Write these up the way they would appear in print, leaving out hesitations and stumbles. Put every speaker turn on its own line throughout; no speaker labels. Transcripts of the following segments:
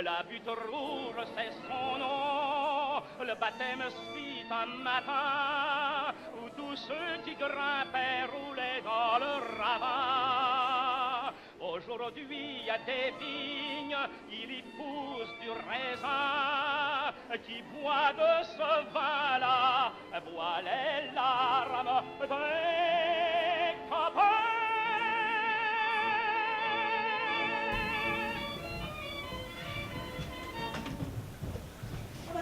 La butte rouge, c'est son nom. Le baptême suit un matin où tous ceux qui grimpaient roulaient dans le ravin. Aujourd'hui, il y a des vignes, il y pousse du raisin. Qui boit de ce vin-là, boit les larmes des copains.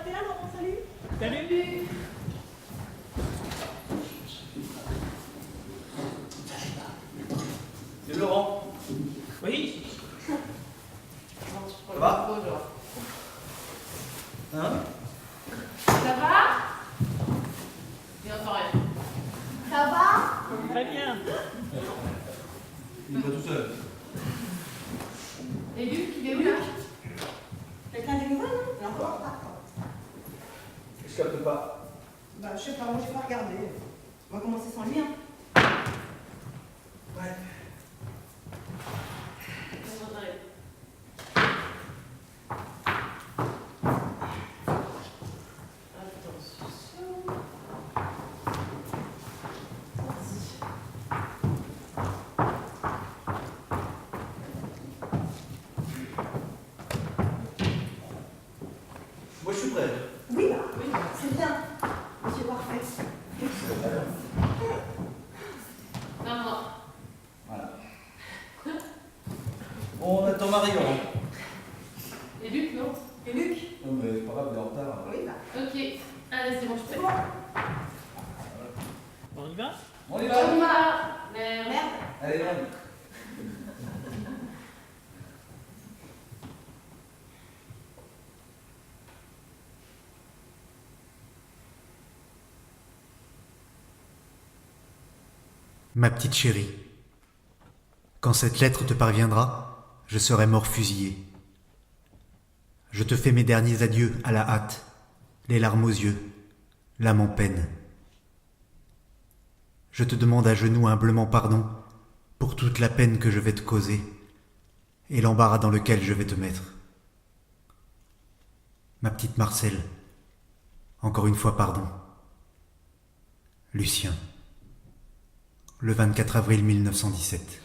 T'es là, Laurent, salut.
Salut Lily.
C'est Laurent.
Oui.
Ça va? Hein?
Ça va? Il n'entend rien.
Ça va?
Très bien.
Il est pas tout seul.
Et Luc, il est où là?
Quelqu'un des nouvelles, non? Il est encore pas.
Je capte pas.
Bah, je sais pas, moi j'ai pas regardé. On va commencer sans lui, hein.
Ouais. Moi je suis prêt.
Oui, bah, c'est bien. Monsieur parfait.
Non, non.
Voilà. On attend Marion.
Et Luc, non?
Et Luc?
Non mais c'est pas grave, il est en retard.
Oui, bah.
Ok. Allez, c'est bon, je
C'est
fais.
bon.
On y va?
On y va.
On va. Merde.
Merde.
Allez, viens.
Ma petite chérie, quand cette lettre te parviendra, je serai mort fusillé. Je te fais mes derniers adieux à la hâte, les larmes aux yeux, l'âme en peine. Je te demande à genoux humblement pardon pour toute la peine que je vais te causer et l'embarras dans lequel je vais te mettre. Ma petite Marcelle, encore une fois pardon. Lucien. Le 24 avril 1917.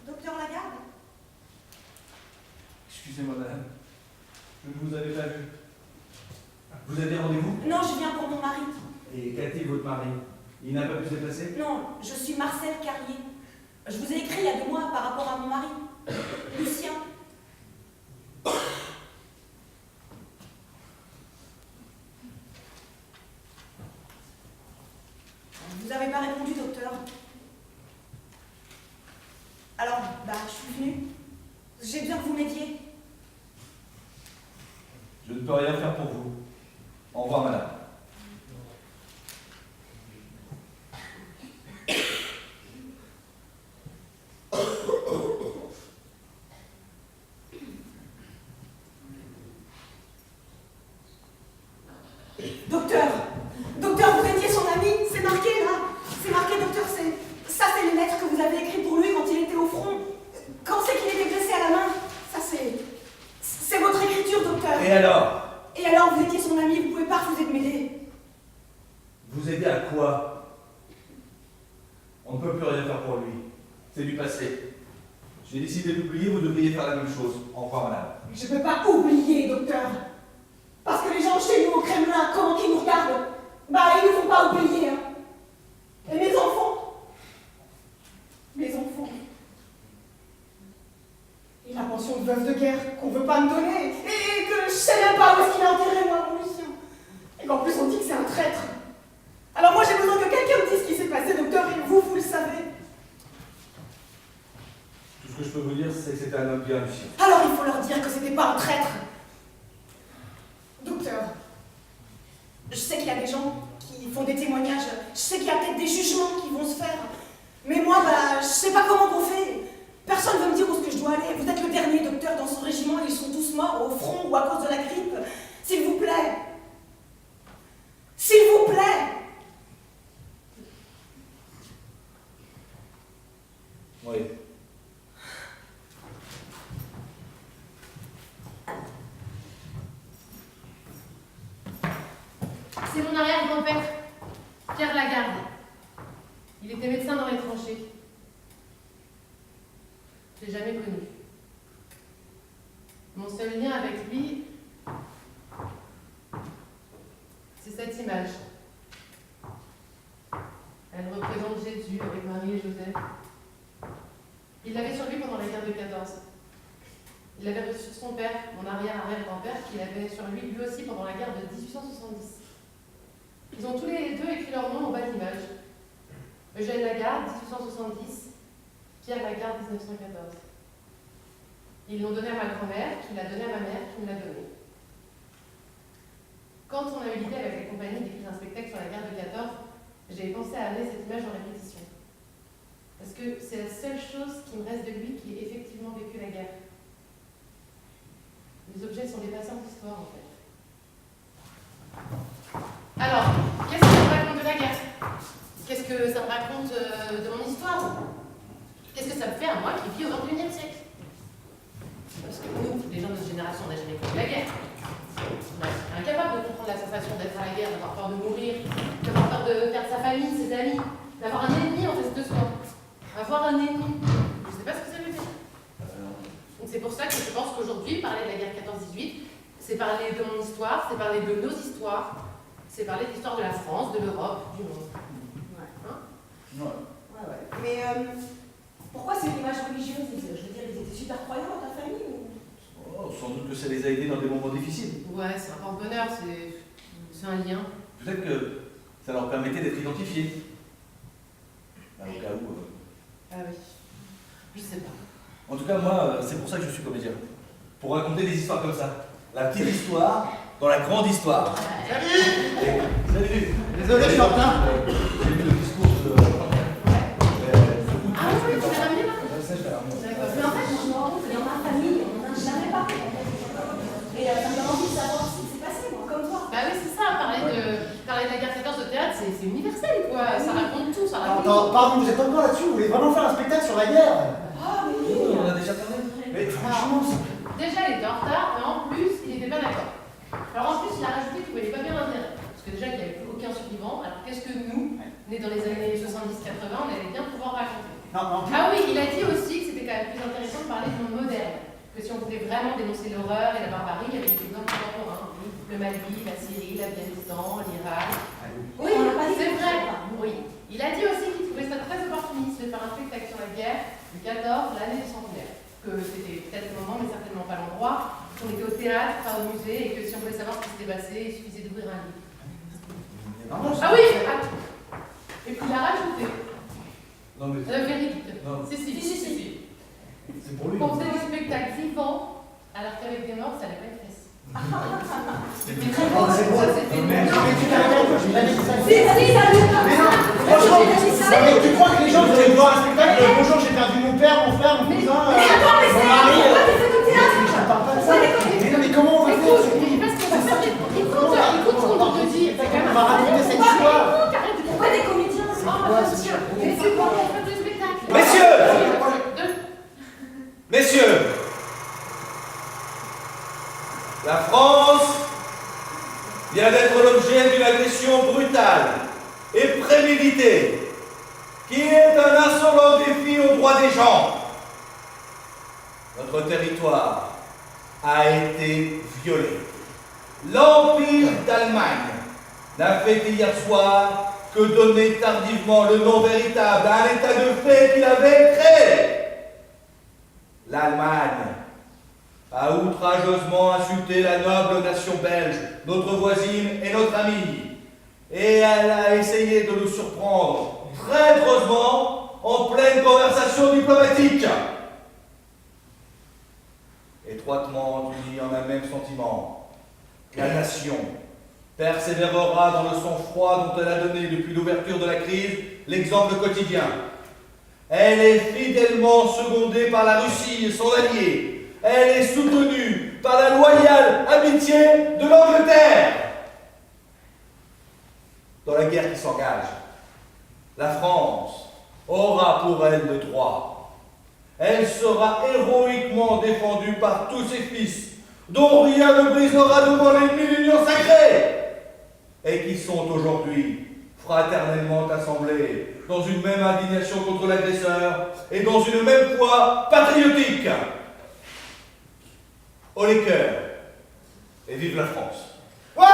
Docteur Lagarde?
Excusez-moi madame. Je ne vous avais pas vu. Vous avez rendez-vous?
Non, je viens pour mon mari.
Et qu'a-t-il votre mari? Il n'a pas pu se déplacer?
Non, je suis Marcel Carrier. Je vous ai écrit il y a 2 mois par rapport à mon mari, Lucien. Vous n'avez pas répondu, docteur. Alors, bah, je suis venue. J'ai besoin que vous m'aidiez.
Je ne peux rien faire pour vous. Au revoir madame.
Docteur! Docteur, vous étiez son ami? C'est marqué là! C'est marqué, docteur, ça c'est les lettres que vous avez écrites pour lui quand il était au front. Quand c'est qu'il était blessé à la main? Ça c'est votre écriture, docteur.
Et alors?
Et alors, vous étiez son ami, vous pouvez pas refuser de m'aider.
Vous aider à quoi? On ne peut plus rien faire pour lui. C'est du passé. J'ai décidé d'oublier, vous devriez faire la même chose. Au revoir madame.
Je peux pas oublier, docteur. Parce que les gens chez nous au Kremlin, comment qu'ils nous regardent? Bah, ils nous font pas oublier, hein. Et mes enfants? Mes enfants. Et la pension de veuve de guerre qu'on veut pas me donner, et que je sais même pas où est-ce qu'il a enterré, moi, mon Lucien. Et qu'en plus, on dit que c'est un traître. Alors moi, j'ai besoin que quelqu'un me dise ce qui s'est passé, docteur, et vous le savez.
Tout ce que je peux vous dire, c'est que c'était un homme bien, Lucien.
Alors il faut leur dire que c'était pas un traître. Docteur, je sais qu'il y a des gens qui font des témoignages, je sais qu'il y a peut-être des jugements qui vont se faire, mais moi sais pas comment qu'on fait. Personne ne veut me dire où est-ce que je dois aller. Vous êtes le dernier docteur dans son régiment, ils sont tous morts au front ou à cause de la grippe. S'il vous plaît. S'il vous plaît.
Oui.
C'est mon arrière-grand-père, Pierre Lagarde. Il était médecin dans les tranchées. Je l'ai jamais connu. Mon seul lien avec lui, c'est cette image. Elle représente Jésus avec Marie et Joseph. Il l'avait sur lui pendant la guerre de 14. Il l'avait reçu de son père, mon arrière-arrière-grand-père, qui l'avait sur lui aussi pendant la guerre de 1870. Ils ont tous les deux écrit leur nom au bas de l'image. Eugène Lagarde, 1870, Pierre Lagarde, 1914. Ils l'ont donné à ma grand-mère, qui l'a donné à ma mère, qui me l'a donné. Quand on a eu l'idée avec la compagnie d'écrire un spectacle sur la guerre de 14, j'ai pensé à amener cette image en répétition. Parce que c'est la seule chose qui me reste de lui qui ait effectivement vécu la guerre. Les objets sont des passants d'histoire, en fait. Alors, qu'est-ce que ça me raconte de la guerre? Qu'est-ce que ça me raconte de mon histoire? Qu'est-ce que ça me fait à moi qui vis au XXIe siècle? Parce que nous, les gens de notre génération, on n'a jamais connu la guerre. On est incapable de comprendre la sensation d'être à la guerre, d'avoir peur de mourir, d'avoir peur de perdre sa famille, ses amis, d'avoir un ennemi en face de soi. Avoir un ennemi, je ne sais pas ce que ça veut dire. Donc c'est pour ça que je pense qu'aujourd'hui, parler de la guerre 14-18, c'est parler de mon histoire, c'est parler de nos histoires, c'est parler de l'histoire de la France, de l'Europe, du monde. Hein?
Ouais. Mais pourquoi c'est une image religieuse? Je veux dire, ils étaient super croyants dans ta famille ou...
Oh, sans doute que ça les a aidés dans des moments difficiles.
Ouais, c'est un porte-bonheur, c'est un lien.
Peut-être que ça leur permettait d'être identifiés. Au cas où.
Ah oui, je sais pas.
En tout cas, moi, c'est pour ça que je suis comédien. Pour raconter des histoires comme ça. La petite histoire dans la grande histoire.
Salut!
Salut!
Désolé, je suis en retard.
J'ai vu le discours de.
Ah oui, tu l'as ramené là?
Ça, je vais la ramener.
D'accord.
Mais en fait, je me rends compte que dans ma famille, on n'en a jamais parlé. Et ça me donne envie de savoir ce qui s'est passé, moi, comme toi.
Bah oui, c'est ça, parler de la guerre 14 au théâtre, c'est universel quoi, ça raconte tout, ça raconte
Attends,
tout.
pardon, vous êtes encore là-dessus, vous voulez vraiment faire un spectacle sur la guerre?
Ah, mais oui.
On en a déjà parlé.
Mais franchement,
Déjà, il était en retard, mais en plus, il n'était pas d'accord. Alors en plus, il a rajouté qu'il ne voyait pas bien l'intérêt. Parce que déjà, il n'y avait plus aucun survivant, alors qu'est-ce que nous, nés dans les années 70-80, on allait bien pouvoir raconter?
non,
Ah oui, il a dit aussi que c'était quand même plus intéressant de parler du monde moderne. Que si on voulait vraiment dénoncer l'horreur et la barbarie, il y avait des exemples contemporains. Le Mali, la Syrie, l'Afghanistan, l'Irak. Oui,
On n'a pas dit
c'est
que
vrai.
c'était
Oui. Il a dit aussi qu'il trouvait ça très opportuniste de faire un spectacle sur la guerre le 14, l'année du centenaire. Que c'était peut-être le moment, mais certainement pas l'endroit. Qu'on était au théâtre, pas au musée, et que si on voulait savoir ce qui s'était passé, il suffisait d'ouvrir un livre. Ah oui, attends. Et puis il a rajouté.
Non, mais.
Véridique.
Non.
Si.
C'est pour lui.
On faisait des spectacles vivants, alors qu'avec des morts, ça n'allait pas être facile. C'était très beau,
c'est beau.
ça c'était
mais
beau.
tu t'es arrêté, j'ai jamais dit ça.
Si, ça lui
Mais non, franchement, mais tu crois que les gens vont aller voir un spectacle, bonjour, j'ai perdu mon père, mon frère, mon cousin, mon mari.
Pourquoi tu fais du théâtre?
Je ne parle pas de ça. Mais non, mais comment on va faire?
Écoute, parce qu'on va faire des... Écoute ce qu'on te dit. C'est quand même
On va raconter cette histoire.
Pourquoi des comédiens?
Mais c'est quoi on fait du spectacle?
Messieurs! Messieurs! La France vient d'être l'objet d'une agression brutale et préméditée, qui est un insolent défi aux droits des gens. Notre territoire a été violé. L'Empire d'Allemagne n'a fait qu'hier soir que donner tardivement le nom véritable à un état de fait qu'il avait créé. L'Allemagne a outrageusement insulté la noble nation belge, notre voisine et notre amie. Et elle a essayé de nous surprendre traîtreusement en pleine conversation diplomatique. Étroitement unis en un même sentiment, la nation persévérera dans le sang-froid dont elle a donné depuis l'ouverture de la crise l'exemple quotidien. Elle est fidèlement secondée par la Russie, son allié. Elle est soutenue par la loyale amitié de l'Angleterre. Dans la guerre qui s'engage, la France aura pour elle le droit. Elle sera héroïquement défendue par tous ses fils, dont rien ne brisera devant l'ennemi de l'union sacrée, et qui sont aujourd'hui fraternellement assemblés dans une même indignation contre l'agresseur et dans une même foi patriotique. Haut les cœurs et vive la France.
Ouais,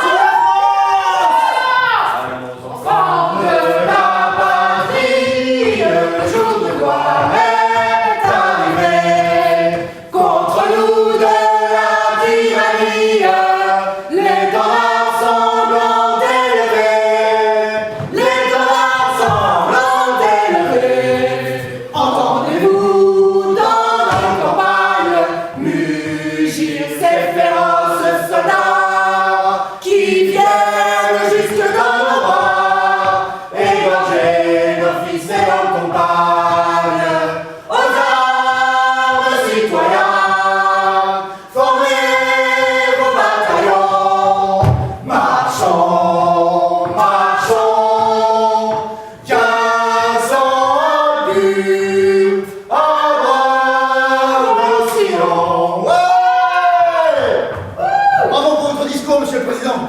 c'est la France!
Allons ensemble.
Enfants de la patrie, le jour de gloire est arrivé. Contre nous de la tyrannie, l'étendard sanglant élevé. L'étendard sanglant élevé. Entendez-vous dans la campagne mugir ces féroces soldats qui viennent jusque dans nos bras, égorger nos fils et nos compagnes. Aux armes, citoyens, formez vos bataillons, marchons, marchons, 15 ans de but, en brave Sillon. Ouais! Bravo pour votre discours, Monsieur le Président.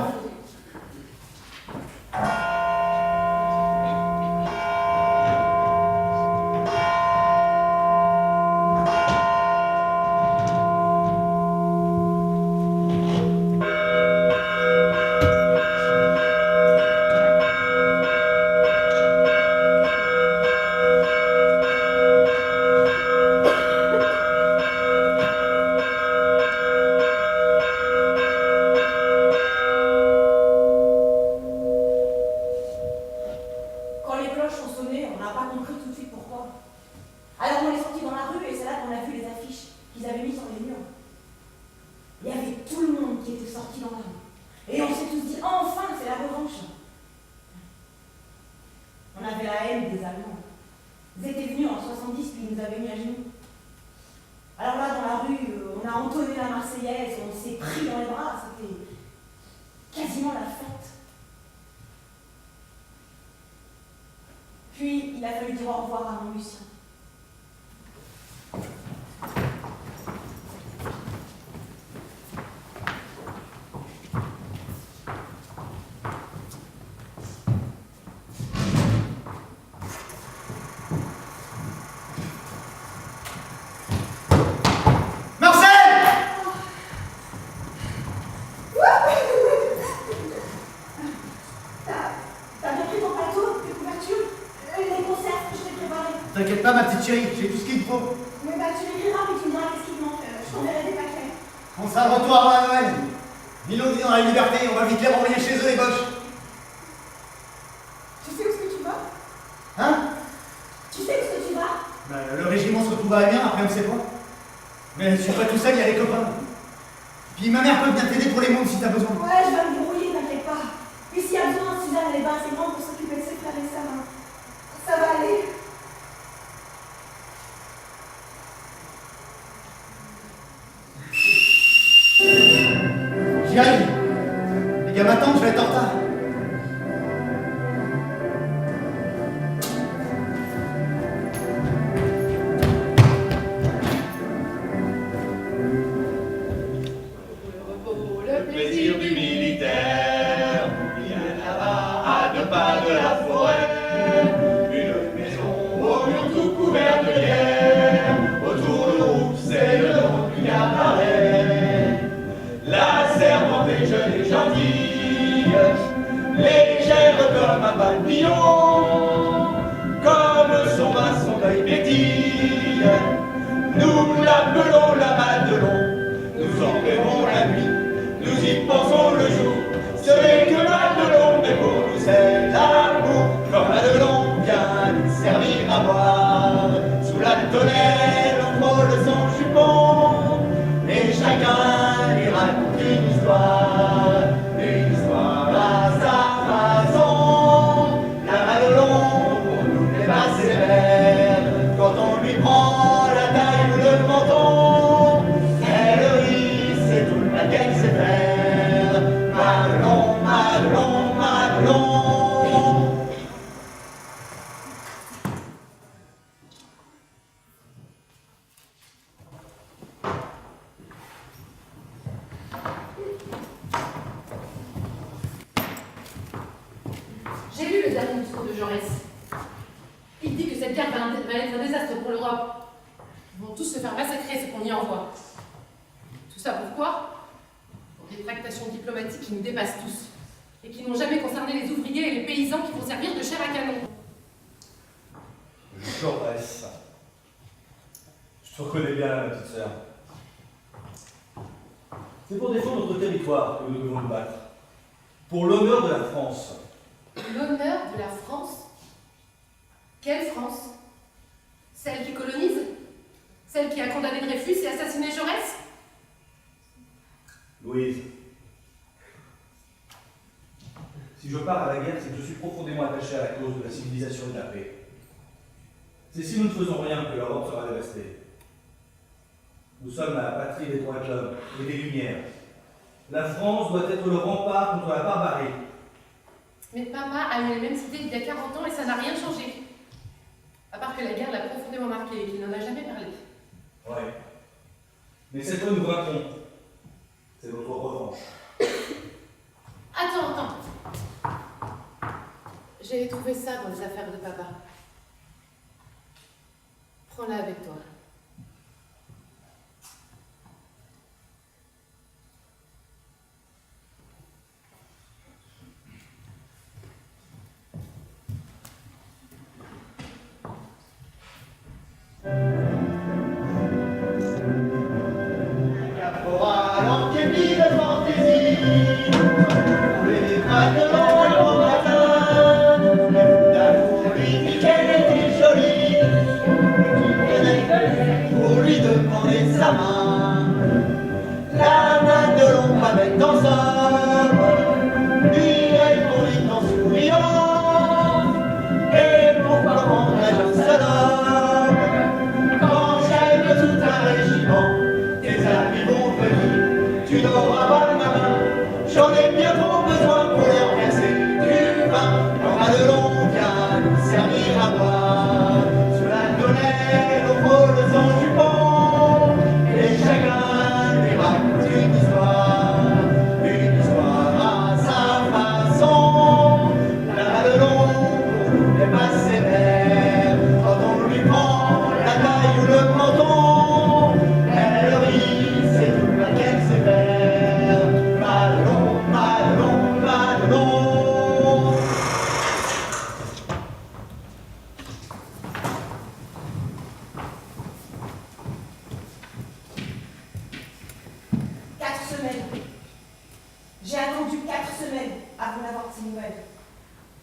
Quand les cloches ont sonné, on n'a pas compris tout de suite pourquoi. Alors on est sorti dans la rue et c'est là qu'on a vu les affiches qu'ils avaient mises sur les murs. Il y avait tout le monde qui était sorti dans la rue. Et on s'est tous dit, enfin, c'est la revanche. On avait la haine des Allemands. Ils étaient venus en 70 puis ils nous avaient mis à genoux. Alors là, dans la rue, on a entonné la Marseillaise, on s'est pris dans les bras, c'était quasiment la fête. Puis, il a fallu dire au revoir à mon Lucien.
Marcel!
T'as bien pris ton plateau, tes couvertures, les conserves que je t'ai préparées.
T'inquiète pas, ma petite chérie, j'ai tout ce qu'il me faut.
Mais bah, tu l'écriras, puis tu me diras qu'est-ce qu'il manque. Je t'enverrai des paquets.
On sera de retour avant Noël. Milo dit dans la liberté, on va vite les renvoyer chez eux, les boches.
Tu sais où est-ce que tu vas?
Hein?
Tu sais où est-ce que tu vas?
Le régiment se retrouvera bien, après on sait pas. Mais je suis pas tout seul, il y a les copains. Puis ma mère peut bien t'aider pour les montres si t'as besoin.
Ouais, je vais me débrouiller, t'inquiète pas. Puis s'il y a besoin, Suzanne, elle est pas assez grande pour s'occuper de ses frères et sœurs. Hein. Ça va aller.
J'y arrive. Les gars m'attendent, je vais être en retard.
Le
Plaisir du militaire, bien là-bas, à 2 pas de la forêt. Une maison au mur tout couvert de lierre, autour de nous, c'est le nom du cabaret. La servante est jeune et gentille, légère comme un papillon, comme son bras, son œil pétille. Nous l'appelons la Madelon, nous en rêvons la nuit, nous y pensons le jour. Ce n'est que Madelon, mais pour nous c'est l'amour. Quand Madelon vient nous servir à boire, sous la tonnelle on frôle son jupon, et chacun lui raconte une histoire à sa façon. La Madelon pour nous n'est pas
de Jaurès. Il dit que cette guerre va être un désastre pour l'Europe. Ils vont tous se faire massacrer, ce qu'on y envoie. Tout ça pourquoi? Pour des tractations diplomatiques qui nous dépassent tous, et qui n'ont jamais concerné les ouvriers et les paysans qui vont servir de chair à canon.
Jaurès. Je te reconnais bien, ma petite sœur. C'est pour défendre notre territoire que nous devons nous battre. Pour l'honneur de la France.
L'honneur de la France? Quelle France? Celle qui colonise? Celle qui a condamné Dreyfus et assassiné Jaurès?
Louise, si je pars à la guerre, c'est que je suis profondément attaché à la cause de la civilisation et de la paix. C'est si nous ne faisons rien que l'Europe sera dévastée. Nous sommes la patrie des droits de l'homme et des Lumières. La France doit être le rempart contre la barbarie.
Mais papa a eu les mêmes idées il y a 40 ans et ça n'a rien changé. À part que la guerre l'a profondément marqué et qu'il n'en a jamais parlé.
Ouais. Mais cette fois, nous vaincrons. C'est notre revanche.
Attends. J'ai trouvé ça dans les affaires de papa. Prends-la avec toi.
Caporal en kémie de fantaisie, les matelots et au matin, d'amour lui dit qu'elle était jolie, et qui venait pour lui demander sa main. La matelot avec en somme, lui répondit en souriant, et pourquoi prendrais-je un seul homme, quand j'aime tout un régiment? Tes amis vont venir, tu n'auras pas ma main. J'en ai bien trop besoin pour leur verser du vin. Quand Madelon vient nous servir à boire, sous la tonnelle au faux sang du pont, et chacun lui raconte une histoire à sa façon. La Madelon pour nous n'est pas sévère, quand on lui prend la taille ou le menton, elle rit, c'est tout là qu'elle sait faire. Madelon, Madelon, Madelon.
4 semaines. J'ai attendu 4 semaines avant d'avoir de ces nouvelles.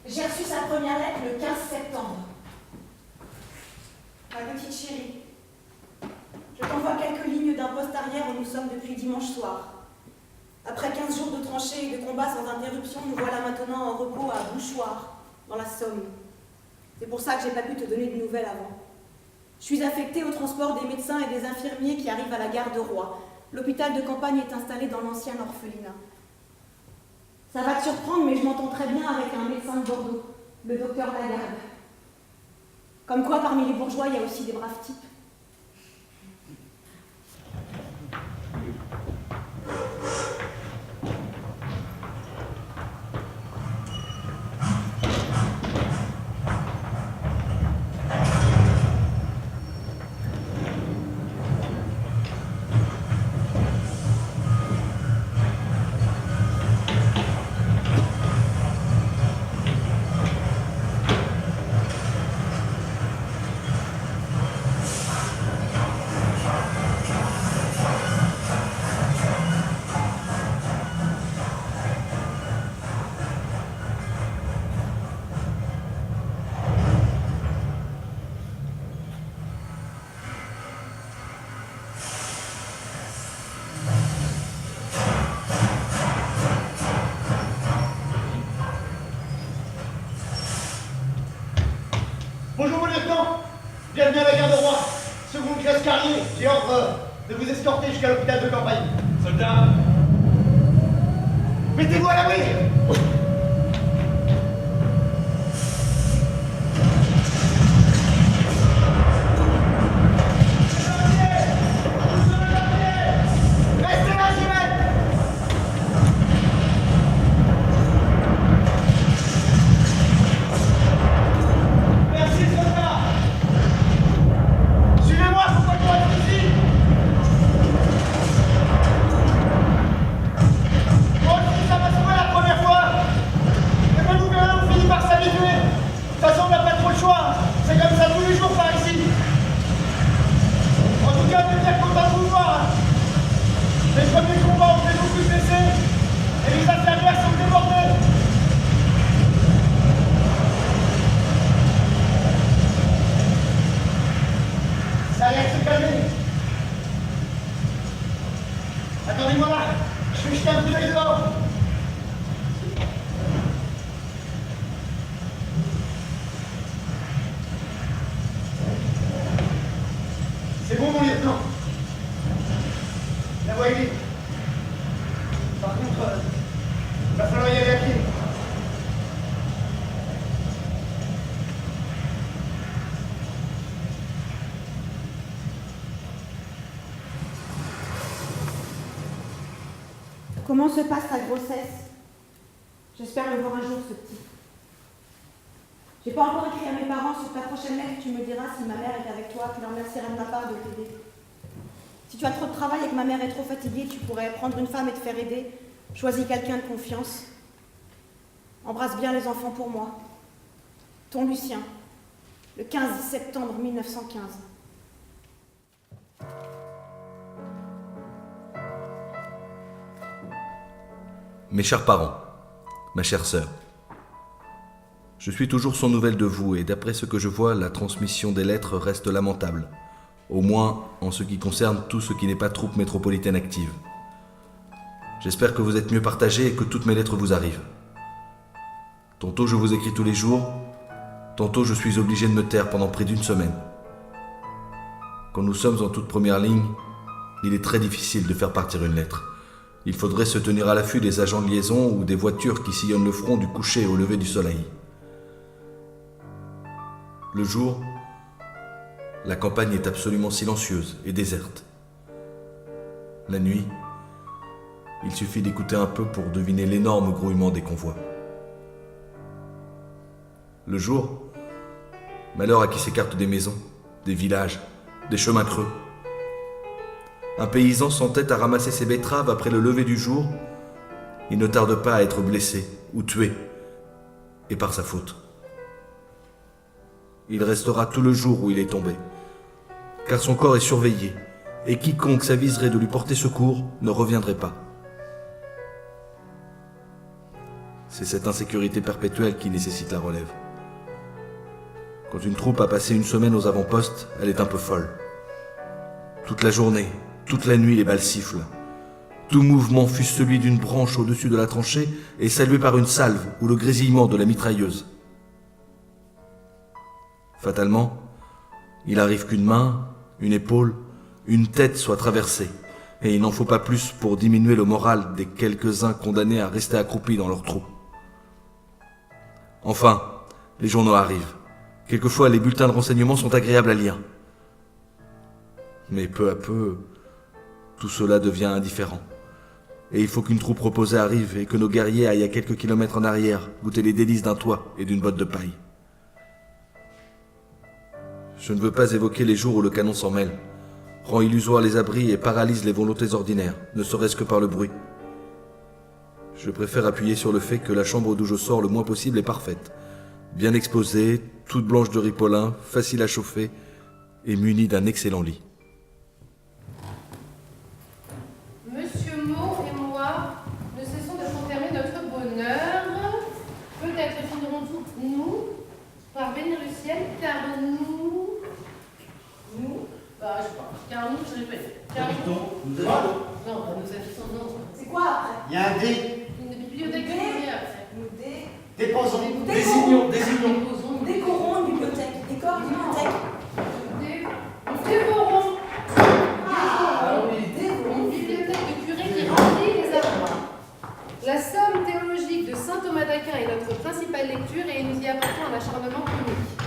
J'ai reçu sa première lettre le 15 septembre. Ma petite chérie, je t'envoie quelques lignes d'un poste arrière où nous sommes depuis dimanche soir. Après 15 jours de tranchées et de combats sans interruption, nous voilà maintenant en repos à Bouchoir, dans la Somme. C'est pour ça que j'ai pas pu te donner de nouvelles avant. Je suis affectée au transport des médecins et des infirmiers qui arrivent à la gare de Roye. L'hôpital de campagne est installé dans l'ancien orphelinat. Ça va te surprendre, mais je m'entends très bien avec un médecin de Bordeaux, le docteur Lagarde. Comme quoi, parmi les bourgeois, il y a aussi des braves types.
Bonjour mon lieutenant, bienvenue à la gare de Roye. Second classe Carrier, j'ai ordre de vous escorter jusqu'à l'hôpital de campagne.
Soldat,
Mettez-vous à l'abri. Restez là, Jumelle. C'est comme ça tous les jours par ici. En tout cas, je suis bien content de vous voir. Les premiers combats ont fait beaucoup de blessés et les infirmières sont débordées. Ça a l'air de se calmer. Attendez-moi là, je vais jeter un coup d'œil dehors. C'est bon, mon lieutenant. La voie est libre. Par contre, va falloir y aller à pied.
Comment se passe ta grossesse? J'espère le voir un jour, ce petit. J'ai pas encore écrit à mes parents. Sur ta prochaine lettre, tu me diras si ma mère est avec toi. Tu leur remercieras de ma part de t'aider. Si tu as trop de travail et que ma mère est trop fatiguée, tu pourrais prendre une femme et te faire aider. Choisis quelqu'un de confiance. Embrasse bien les enfants pour moi. Ton Lucien, le 15 septembre 1915.
Mes chers parents, ma chère sœur, je suis toujours sans nouvelles de vous et d'après ce que je vois, la transmission des lettres reste lamentable, au moins en ce qui concerne tout ce qui n'est pas troupe métropolitaine active. J'espère que vous êtes mieux partagés et que toutes mes lettres vous arrivent. Tantôt je vous écris tous les jours, tantôt je suis obligé de me taire pendant près d'une semaine. Quand nous sommes en toute première ligne, il est très difficile de faire partir une lettre. Il faudrait se tenir à l'affût des agents de liaison ou des voitures qui sillonnent le front du coucher au lever du soleil. Le jour, la campagne est absolument silencieuse et déserte. La nuit, il suffit d'écouter un peu pour deviner l'énorme grouillement des convois. Le jour, malheur à qui s'écarte des maisons, des villages, des chemins creux. Un paysan s'entête à ramasser ses betteraves après le lever du jour. Il ne tarde pas à être blessé ou tué, et par sa faute. Il restera tout le jour où il est tombé, car son corps est surveillé, et quiconque s'aviserait de lui porter secours ne reviendrait pas. C'est cette insécurité perpétuelle qui nécessite la relève. Quand une troupe a passé une semaine aux avant-postes, elle est un peu folle. Toute la journée, toute la nuit, les balles sifflent. Tout mouvement, fût-ce celui d'une branche au-dessus de la tranchée, est salué par une salve ou le grésillement de la mitrailleuse. Fatalement, il arrive qu'une main, une épaule, une tête soient traversées, et il n'en faut pas plus pour diminuer le moral des quelques-uns condamnés à rester accroupis dans leur trou. Enfin, les journaux arrivent. Quelquefois, les bulletins de renseignement sont agréables à lire. Mais peu à peu, tout cela devient indifférent. Et il faut qu'une troupe reposée arrive et que nos guerriers aillent à quelques kilomètres en arrière goûter les délices d'un toit et d'une botte de paille. Je ne veux pas évoquer les jours où le canon s'en mêle, rend illusoires les abris et paralyse les volontés ordinaires, ne serait-ce que par le bruit. Je préfère appuyer sur le fait que la chambre d'où je sors le moins possible est parfaite, bien exposée, toute blanche de ripolin, facile à chauffer et munie d'un excellent lit.
Monsieur Maud et moi, ne cessons de confirmer notre bonheur. Peut-être finirons-nous par bénir le ciel, car nous... Nous bah, je sais pas. Car nous, je répète. Car nous...
Nous
Non, nous habitons, non.
C'est quoi après?
Il y a un D.
Une bibliothèque après.
Nous
Déposons.
Désignons.
Déposons.
nous décorons une bibliothèque. Décor une bibliothèque.
Nous dévorons.
Ah,
Une bibliothèque de curé qui remplit les armoires. La somme théologique de saint Thomas d'Aquin est notre principale lecture et nous y apportons un acharnement comique.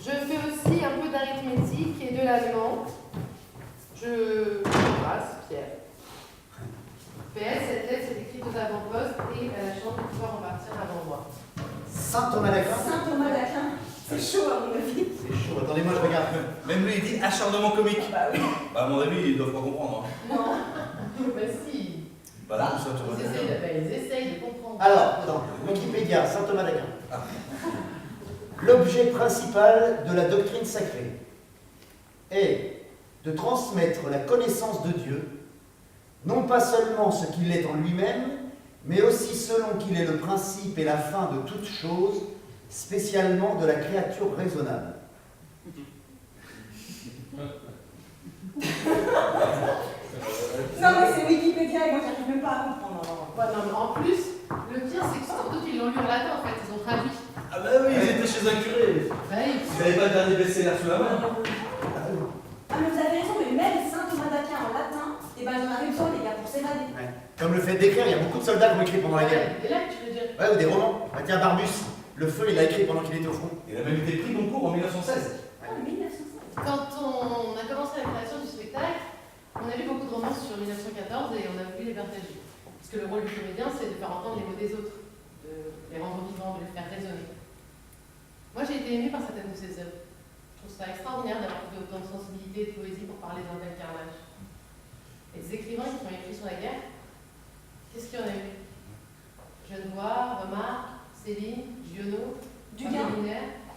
Je fais aussi un peu d'arithmétique et de l'allemand. Je passe, Pierre. PS, cette lettre est écrite aux avant-postes et à la chance de pouvoir repartir avant moi.
Saint Thomas d'Aquin.
Saint Thomas d'Aquin. C'est chaud à mon avis.
C'est chaud. Attendez-moi, je regarde.
Même lui, il dit acharnement comique.
Bah oui.
Bah, à mon avis, ils doivent pas comprendre.
Non. Bah si.
Bah là, ça, tu
Ils essayent de comprendre.
Alors, dans Wikipédia, Saint Thomas d'Aquin. L'objet principal de la doctrine sacrée est de transmettre la connaissance de Dieu, non pas seulement ce qu'il est en lui-même, mais aussi selon qu'il est le principe et la fin de toute chose, spécialement de la créature raisonnable.
Non mais c'est Wikipédia et moi j'arrive même pas à comprendre.
Ouais, non, mais en plus, le pire, c'est que sans doute ils l'ont lu en latin en fait, ils ont traduit.
Ah bah oui, ils étaient chez un curé.
Bah oui.
Ils n'avaient pas le dernier best-seller sous la main.
Ah mais vous avez raison, mais même Saint Thomas d'Aquin en latin, et ben j'en avais besoin les gars pour s'évader.
Ouais. Comme le fait d'écrire, il y a beaucoup de soldats qui ont écrit pendant la guerre.
Et là, tu veux dire.
Ouais, ou des romans. Bah, tiens, Barbus, le feu, il a écrit pendant qu'il était au front.
Il a même été pris Goncourt en 1916.
Ah, 1916.
Quand on a commencé la création du spectacle, on a lu beaucoup de romans sur 1914 et on a voulu les partager. Parce que le rôle du comédien, c'est de faire entendre les mots des autres, de les rendre vivants, de les faire résonner. Moi, j'ai été émue par certaines de ces œuvres. Je trouve ça extraordinaire d'avoir trouvé autant de sensibilité et de poésie pour parler d'un tel carnage. Et des écrivains qui ont écrit sur la guerre, qu'est-ce qu'il y en a eu? Genevois, Remarque, Céline, Giono,
Dugas,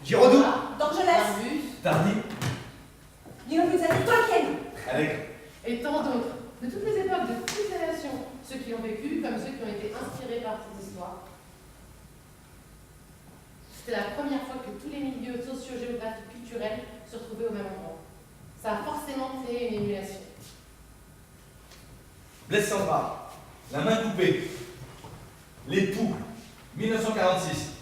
Giraudoux,
Dorgelès,
Barbus,
Tardy.
dis donc vous avez Tolkien.
Allez.
et tant d'autres, de toutes les époques, de toutes les nations, ceux qui l'ont vécu comme ceux qui ont été inspirés par cette histoire. C'était la première fois que tous les milieux socio-géographiques culturels se retrouvaient au même endroit. Ça a forcément créé une émulation.
Blaise Sandra. La main coupée. L'époux. 1946.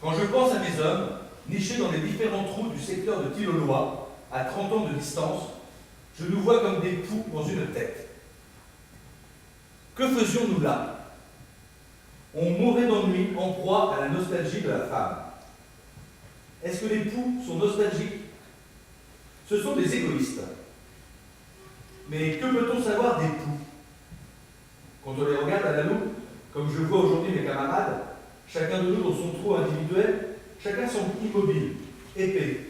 Quand je pense à mes hommes, nichés dans les différents trous du secteur de Thilloloy, à 30 ans de distance, je nous vois comme des poux dans une tête. Que faisions-nous là? On mourait d'ennui en proie à la nostalgie de la femme. Est-ce que les poux sont nostalgiques? Ce sont des égoïstes. Mais que peut-on savoir des poux? Quand on les regarde à la loupe, comme je vois aujourd'hui mes camarades, chacun de nous dans son trou individuel, chacun semble immobile, épais.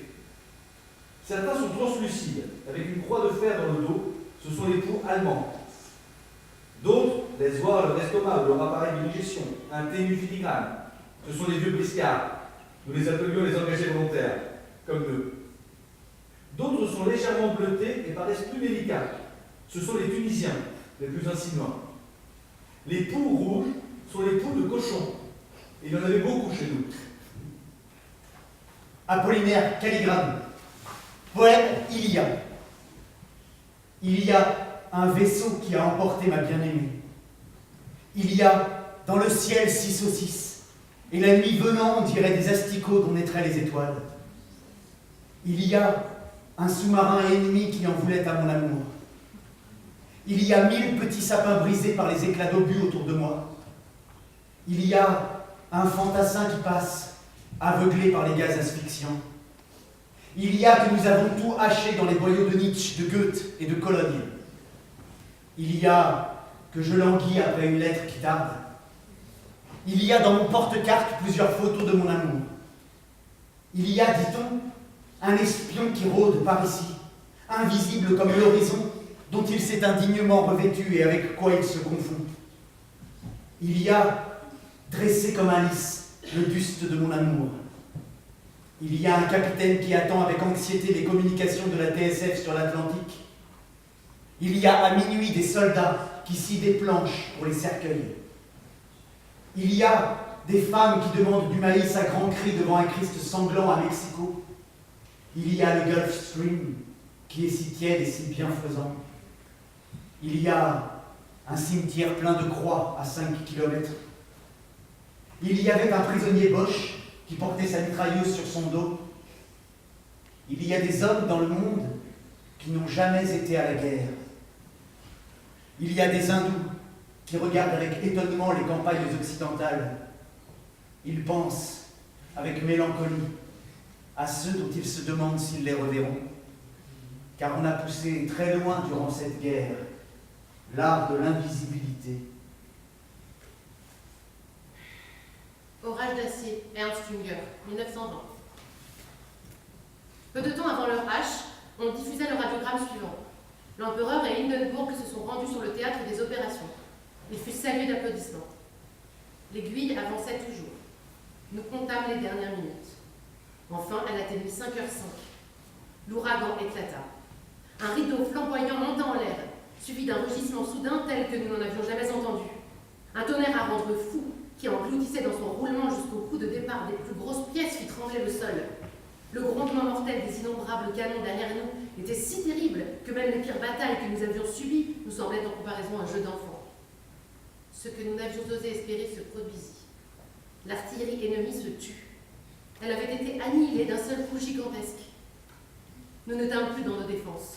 Certains sont translucides, avec une croix de fer dans le dos, ce sont les poux allemands. D'autres laissent voir leur estomac ou leur appareil de digestion, un ténu filigrane. Ce sont les vieux briscards. Nous les appelions les engagés volontaires, comme eux. D'autres sont légèrement bleutés et paraissent plus délicats. Ce sont les Tunisiens, les plus insinuants. Les poux rouges sont les poux de cochon. Et il y en avait beaucoup chez nous.
Apollinaire, Calligramme. Poète, il y a. Il y a un vaisseau qui a emporté ma bien-aimée. Il y a dans le ciel 6 saucisses, et la nuit venant, on dirait des asticots dont naîtraient les étoiles. Il y a un sous-marin ennemi qui en voulait à mon amour. Il y a 1000 petits sapins brisés par les éclats d'obus autour de moi. Il y a un fantassin qui passe, aveuglé par les gaz asphyxiants. Il y a que nous avons tout haché dans les boyaux de Nietzsche, de Goethe et de Cologne. Il y a que je languis après une lettre qui tarde. Il y a dans mon porte-carte plusieurs photos de mon amour. Il y a, dit-on, un espion qui rôde par ici, invisible comme l'horizon, dont il s'est indignement revêtu et avec quoi il se confond. Il y a, dressé comme un lys, le buste de mon amour. Il y a un capitaine qui attend avec anxiété les communications de la TSF sur l'Atlantique. Il y a à minuit des soldats qui scient des planches pour les cercueils. Il y a des femmes qui demandent du maïs à grands cris devant un Christ sanglant à Mexico. Il y a le Gulf Stream qui est si tiède et si bienfaisant. Il y a un cimetière plein de croix à 5 kilomètres. Il y avait un prisonnier Boche qui portait sa mitrailleuse sur son dos. Il y a des hommes dans le monde qui n'ont jamais été à la guerre. Il y a des hindous qui regardent avec étonnement les campagnes occidentales. Ils pensent, avec mélancolie, à ceux dont ils se demandent s'ils les reverront. Car on a poussé très loin durant cette guerre l'art de l'invisibilité.
Orage d'acier, Ernst Jünger, 1920. Peu de temps avant leur hache, on diffusait le radiogramme suivant. L'empereur et Hindenburg se sont rendus sur le théâtre des opérations. Ils furent salués d'applaudissements. L'aiguille avançait toujours. Nous comptâmes les dernières minutes. Enfin, elle atteignit 5h05. L'ouragan éclata. Un rideau flamboyant monta en l'air, suivi d'un rugissement soudain tel que nous n'en avions jamais entendu. Un tonnerre à rendre fou, qui engloutissait dans son roulement jusqu'au coup de départ des plus grosses pièces fit trembler le sol. Le grondement mortel des innombrables canons derrière nous était si terrible que même les pires batailles que nous avions subies nous semblaient en comparaison un jeu d'enfant. Ce que nous n'avions osé espérer se produisit. L'artillerie ennemie se tut. Elle avait été annihilée d'un seul coup gigantesque. Nous ne tîmes plus dans nos défenses.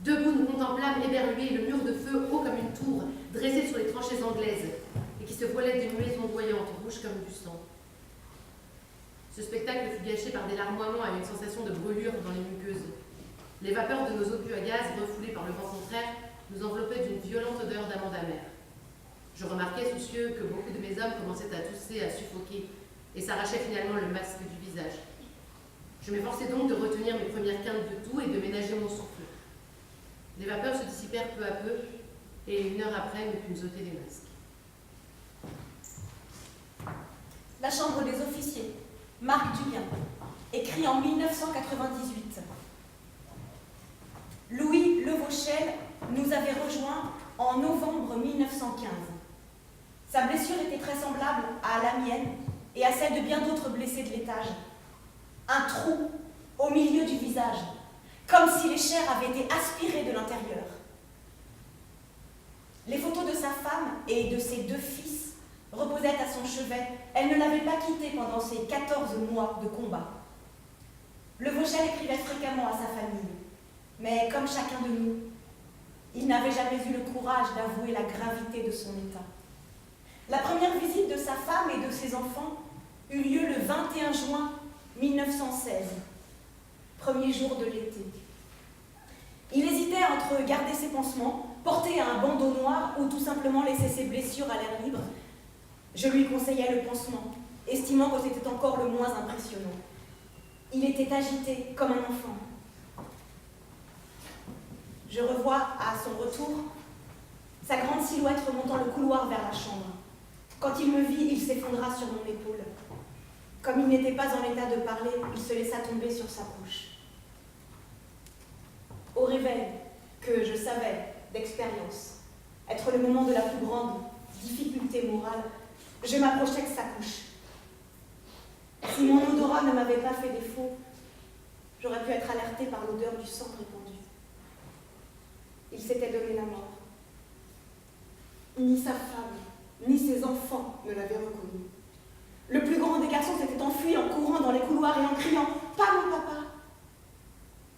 Debout, nous contemplâmes éberlué le mur de feu haut comme une tour, dressé sur les tranchées anglaises, et qui se voilait d'une nuée ondoyante, rouge comme du sang. Ce spectacle fut gâché par des larmoiements et une sensation de brûlure dans les muqueuses. Les vapeurs de nos obus à gaz, refoulées par le vent contraire, nous enveloppaient d'une violente odeur d'amande amère. Je remarquai soucieux que beaucoup de mes hommes commençaient à tousser, à suffoquer, et s'arrachaient finalement le masque du visage. Je m'efforçai donc de retenir mes premières quintes de toux et de ménager mon souffle. Les vapeurs se dissipèrent peu à peu, et 1 heure après, nous pûmes ôter les masques.
La Chambre des officiers, Marc Dulien, écrit en 1998. Louis Levauchel nous avait rejoints en novembre 1915. Sa blessure était très semblable à la mienne et à celle de bien d'autres blessés de l'étage. Un trou au milieu du visage, comme si les chairs avaient été aspirées de l'intérieur. Les photos de sa femme et de ses 2 fils reposaient à son chevet. Elle ne l'avait pas quitté pendant ces 14 mois de combat. Levauchel écrivait fréquemment à sa famille, mais comme chacun de nous, il n'avait jamais eu le courage d'avouer la gravité de son état. La première visite de sa femme et de ses enfants eut lieu le 21 juin 1916, premier jour de l'été. Il hésitait entre garder ses pansements, porter un bandeau noir ou tout simplement laisser ses blessures à l'air libre. Je lui conseillais le pansement, estimant que c'était encore le moins impressionnant. Il était agité comme un enfant. Je revois à son retour sa grande silhouette remontant le couloir vers la chambre. Quand il me vit, il s'effondra sur mon épaule. Comme il n'était pas en état de parler, il se laissa tomber sur sa couche. Au réveil, que je savais d'expérience être le moment de la plus grande difficulté morale, je m'approchai de sa couche. Si mon odorat ne m'avait pas fait défaut, j'aurais pu être alertée par l'odeur du sang répandu. Il s'était donné la mort. Ni sa femme, ni ses enfants ne l'avaient reconnu. Le plus grand des garçons s'était enfui en courant dans les couloirs et en criant « Pas mon papa!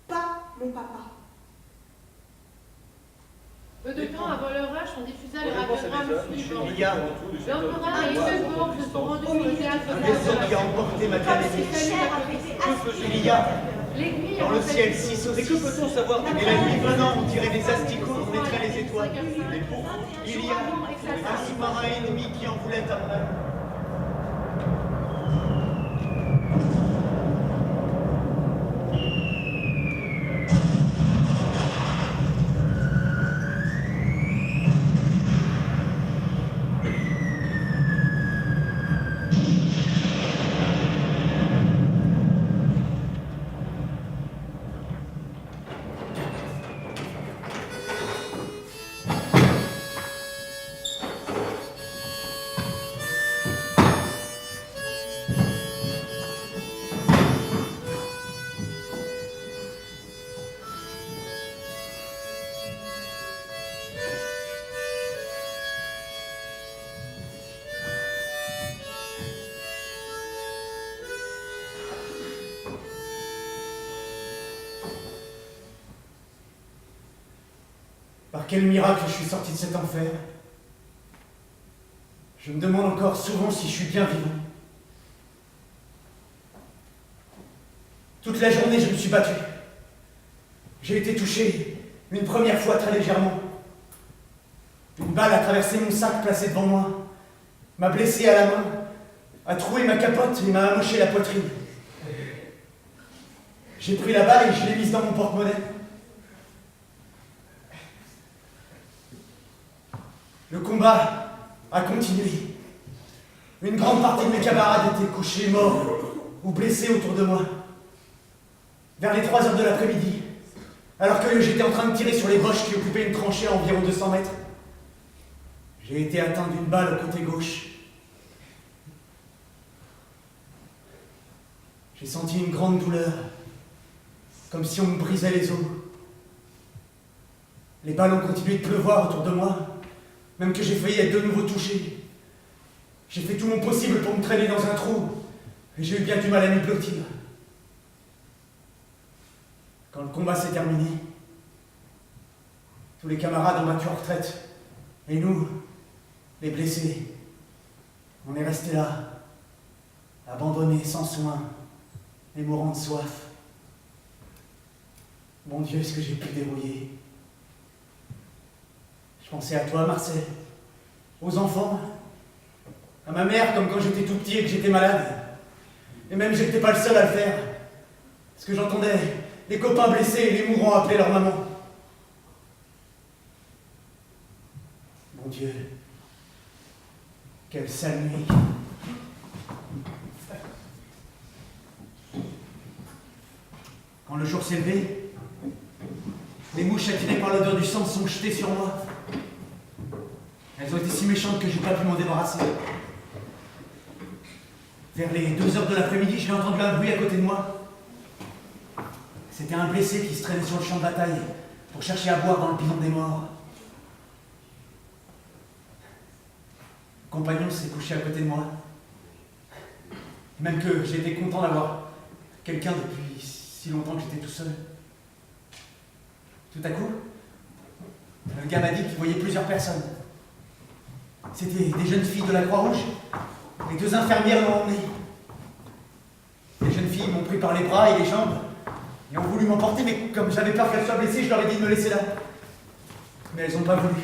Pas mon papa !»
Peu de temps avant le rush, on diffusa le radiogramme suivant.
Il y a
L'empereur et Hülsenburg se sont rendus sur le théâtre
un vaisseau qui a emporté ma bien-aimée. Il y a, dans le ciel si
Mais que peut-on savoir de
et la nuit venant, on tirait des asticots, on mettrait les étoiles. Et pour il y a un sous-marin ennemi qui en voulait à mon âme. Par quel miracle je suis sorti de cet enfer? Je me demande encore souvent si je suis bien vivant. Toute la journée, je me suis battu. J'ai été touché une première fois très légèrement. Une balle a traversé mon sac placé devant moi, m'a blessé à la main, a troué ma capote et m'a amoché la poitrine. J'ai pris la balle et je l'ai mise dans mon porte-monnaie. Le combat a continué. Une grande partie de mes camarades étaient couchés, morts ou blessés autour de moi. Vers les 3 heures de l'après-midi, alors que j'étais en train de tirer sur les roches qui occupaient une tranchée à environ 200 mètres, j'ai été atteint d'une balle au côté gauche. J'ai senti une grande douleur, comme si on me brisait les os. Les balles ont continué de pleuvoir autour de moi, même que j'ai failli être de nouveau touché. J'ai fait tout mon possible pour me traîner dans un trou, et j'ai eu bien du mal à m'y blottir. Quand le combat s'est terminé, tous les camarades ont battu en retraite, et nous, les blessés, on est restés là, abandonnés, sans soins, et mourant de soif. Mon Dieu, est-ce que j'ai pu dérouiller? Je pensais à toi, Marcel, aux enfants, à ma mère, comme quand j'étais tout petit et que j'étais malade. Et même j'étais pas le seul à le faire, parce que j'entendais les copains blessés et les mourants appeler leur maman. Mon Dieu, quelle sale nuit. Quand le jour s'est levé, les mouches attirées par l'odeur du sang sont jetées sur moi. Elles ont été si méchantes que j'ai pas pu m'en débarrasser. Vers les 2 heures de l'après-midi, j'ai entendu un bruit à côté de moi. C'était un blessé qui se traînait sur le champ de bataille pour chercher à boire dans le pilon des morts. Le compagnon s'est couché à côté de moi. Même que j'étais content d'avoir quelqu'un depuis si longtemps que j'étais tout seul. Tout à coup, le gars m'a dit qu'il voyait plusieurs personnes. C'était des jeunes filles de la Croix-Rouge. Les 2 infirmières l'ont emmené. Les jeunes filles m'ont pris par les bras et les jambes et ont voulu m'emporter, mais comme j'avais peur qu'elles soient blessées, je leur ai dit de me laisser là. Mais elles n'ont pas voulu.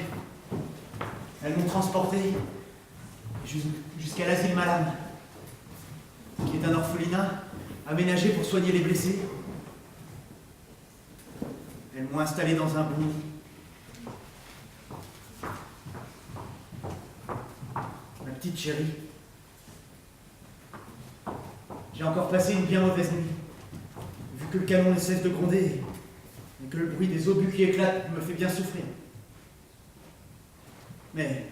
Elles m'ont transporté jusqu'à l'asile Malam, qui est un orphelinat aménagé pour soigner les blessés. Elles m'ont installé dans un bout. Ma petite chérie. J'ai encore passé une bien mauvaise nuit, vu que le canon ne cesse de gronder et que le bruit des obus qui éclatent me fait bien souffrir. Mais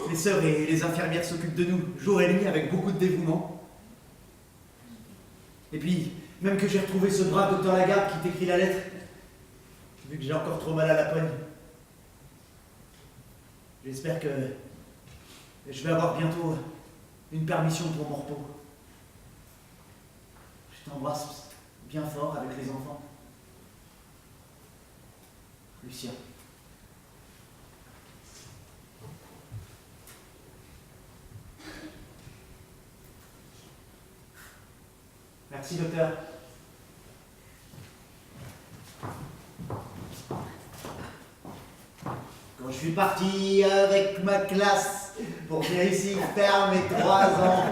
les sœurs et les infirmières s'occupent de nous jour et nuit avec beaucoup de dévouement. Et puis, même que j'ai retrouvé ce brave docteur Lagarde qui t'écrit la lettre, vu que j'ai encore trop mal à la poigne. J'espère que je vais avoir bientôt une permission pour mon repos. Je t'embrasse bien fort avec les enfants. Lucien. Merci, docteur. Quand je suis parti avec ma classe pour venir ici faire mes 3 ans,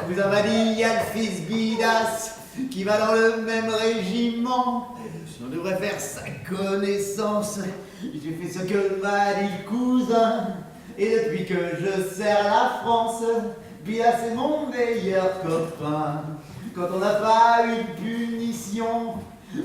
vous en m'a dit, il y a le fils Bidas qui va dans le même régiment. On devrait faire sa connaissance. J'ai fait ce que m'a dit le cousin. Et depuis que je sers la France, Bidas est mon meilleur copain. Quand on n'a pas eu de punition,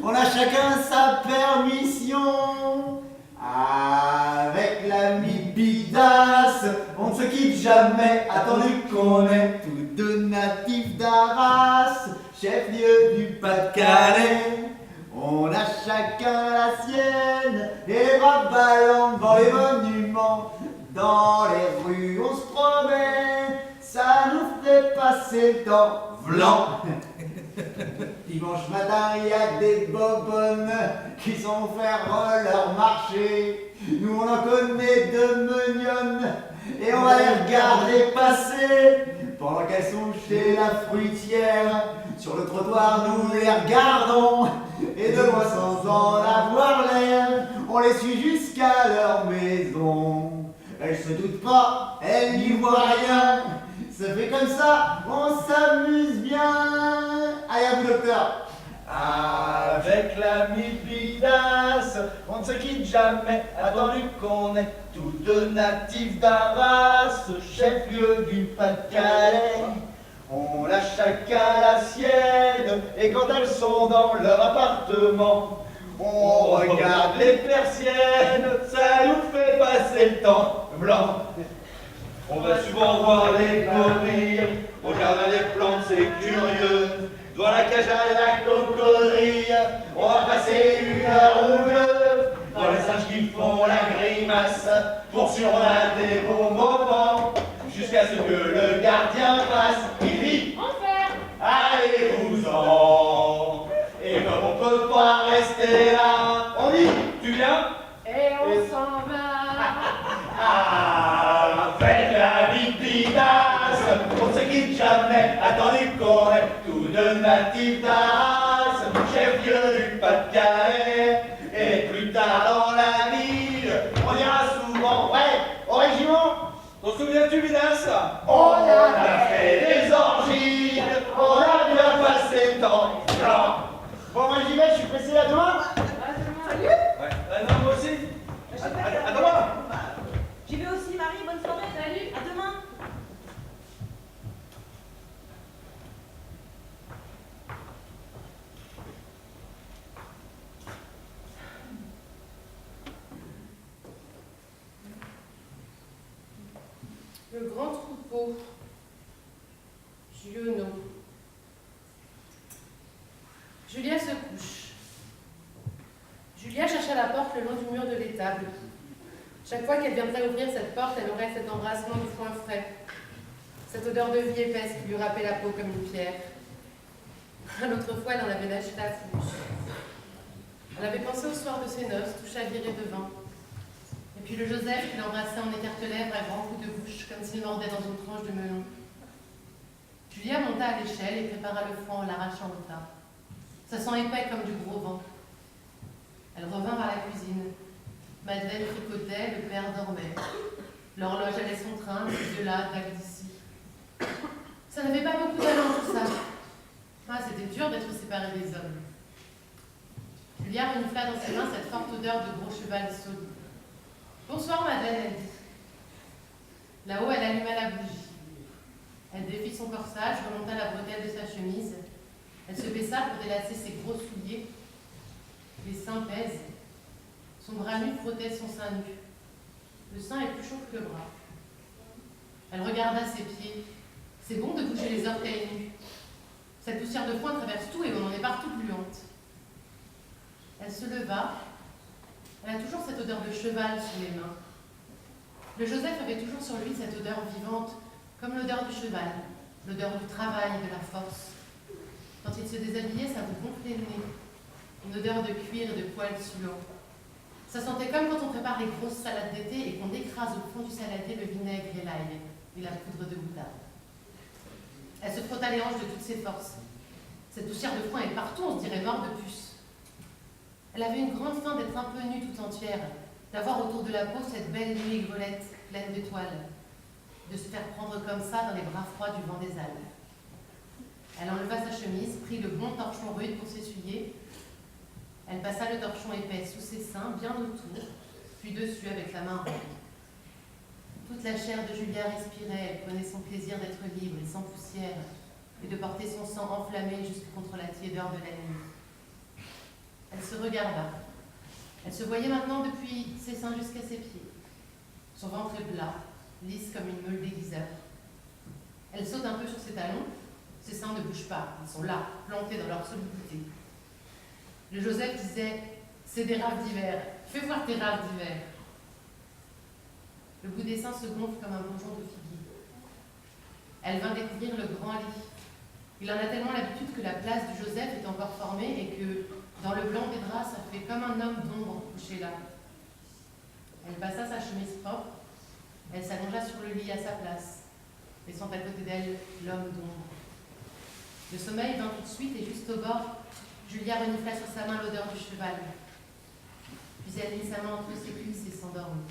on a chacun sa permission. Avec l'ami Bidas, on ne se quitte jamais, attendu qu'on est tous 2 natifs d'Arras, chef-lieu du Pas-de-Calais. On a chacun la sienne, et les bras ballants devant les monuments. Dans les rues on se promène, ça nous fait passer le temps. Vlan. Dimanche matin, il y a des bobonnes qui sont faire leur marché. Nous, on en connaît de mignonnes et on va les regarder passer. Pendant qu'elles sont chez la fruitière, sur le trottoir, nous les regardons. Et de loin, sans en avoir l'air, on les suit jusqu'à leur maison. Elles se doutent pas, elles n'y voient rien. Ça fait comme ça, on s'amuse bien. Allez, à vous, docteur.
Avec l'ami Bidas, on ne se quitte jamais, attendu qu'on est tous deux natifs d'Arras, chef-lieu du Pas-de-Calais. On lâche chacun la sienne, et quand elles sont dans leur appartement, on regarde les persiennes, ça nous fait passer le temps blanc.
On va souvent voir les courir, au jardin des plantes, c'est curieux.
Dans la cage à la cocoterie, on va passer une heure ou deux. Dans les singes qui font la grimace, pour surmonter vos moments, jusqu'à ce que le gardien passe, il dit
Enfer!
allez-vous-en. Et comme on peut pas rester là, on dit tu viens?
Et on s'en va!
Avec la Bidas, on ne se quitte jamais, attendu qu'on est tous deux natifs d'Arras, chef-lieu du Pas-de-Calais. Et plus tard dans la ville, on ira souvent, ouais, au régiment.
T'en souviens-tu, Bidas?
On a fait des orgies, on a bien passé le temps blanc. Bon, moi j'y vais, je suis pressé, à demain.
Salut.
Ouais. Non, moi aussi. À demain.
J'y vais aussi, Marie, bonne soirée. Salut. À demain.
Le grand troupeau. Giono. Julia se couche. Julia chercha la porte le long du mur de l'étable. Chaque fois qu'elle viendrait ouvrir cette porte, elle aurait cet embrassement du foin frais, cette odeur de vie épaisse qui lui râpait la peau comme une pierre. L'autre fois, elle en avait lâché la bouche. Elle avait pensé au soir de ses noces, tout chaviré de vin. Et puis le Joseph qui l'embrassait en écartelèvres à grands coups de bouche, comme s'il mordait dans une tranche de melon. Julia monta à l'échelle et prépara le foin en l'arrachant au tas. Ça sent épais comme du gros vent. Elle revint vers la cuisine. Madeleine tricotait, le père dormait. L'horloge allait son train, les yeux là, vagues d'ici. Ça n'avait pas beaucoup d'allant tout ça. Ah, c'était dur d'être séparé des hommes. Julia renifla dans ses mains cette forte odeur de gros cheval saut. Bonsoir, Madeleine, elle dit. Là-haut, elle alluma la bougie. Elle défit son corsage, remonta la bretelle de sa chemise. Elle se baissa pour délasser ses gros souliers. Les seins pèsent. Son bras nu frottait son sein nu. Le sein est plus chaud que le bras. Elle regarda ses pieds. C'est bon de bouger les orteils nus. Cette poussière de foin traverse tout et on en est partout gluante. Elle se leva. Elle a toujours cette odeur de cheval sous les mains. Le Joseph avait toujours sur lui cette odeur vivante, comme l'odeur du cheval, l'odeur du travail et de la force. Quand il se déshabillait, ça vous gonflait le nez. Une odeur de cuir et de poils suants. Ça sentait comme quand on prépare les grosses salades d'été et qu'on écrase au fond du saladier le vinaigre et l'ail et la poudre de moutarde. Elle se frotta les hanches de toutes ses forces. Cette poussière de foin est partout, on se dirait mort de puce. Elle avait une grande faim d'être un peu nue tout entière, d'avoir autour de la peau cette belle nuit aigrelette, pleine d'étoiles, de se faire prendre comme ça dans les bras froids du vent des Alpes. Elle enleva sa chemise, prit le bon torchon rude pour s'essuyer. Elle passa le torchon épais sous ses seins, bien autour, puis dessus avec la main remplie. Toute la chair de Julia respirait, elle prenait son plaisir d'être libre et sans poussière, et de porter son sang enflammé jusque contre la tiédeur de la nuit. Elle se regarda. Elle se voyait maintenant depuis ses seins jusqu'à ses pieds. Son ventre est plat, lisse comme une meule d'aiguiseur. Elle saute un peu sur ses talons. Ses seins ne bougent pas, ils sont là, plantés dans leur solidité. Le Joseph disait « C'est des raves d'hiver, fais voir tes raves d'hiver ». Le bout des seins se gonfle comme un bourgeon de figuier. Elle vint découvrir le grand lit. Il en a tellement l'habitude que la place du Joseph est encore formée et que, dans le blanc des draps, ça fait comme un homme d'ombre couché là. Elle passa sa chemise propre, elle s'allongea sur le lit à sa place, laissant à côté d'elle l'homme d'ombre. Le sommeil vint tout de suite et juste au bord, Julia renifla sur sa main l'odeur du cheval. Puis elle mit sa main entre ses cuisses et s'endormit.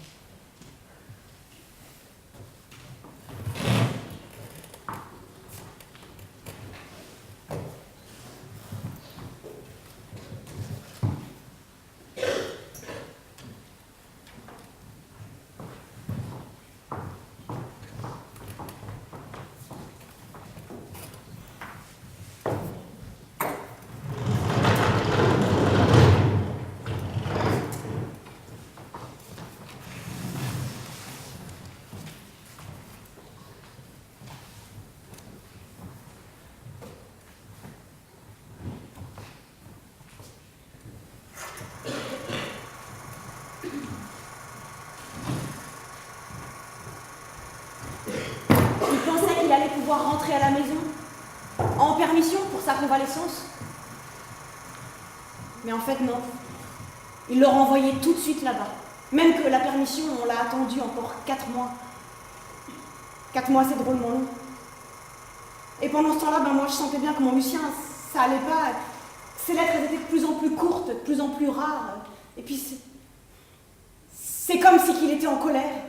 sa convalescence. Mais en fait, non. Il l'a renvoyé tout de suite là-bas. Même que la permission, on l'a attendue encore 4 mois. 4 mois, c'est drôlement long. Et pendant ce temps-là, moi, je sentais bien que mon Lucien, ça allait pas. Ses lettres, elles étaient de plus en plus courtes, de plus en plus rares. Et puis, c'est comme si qu'il était en colère.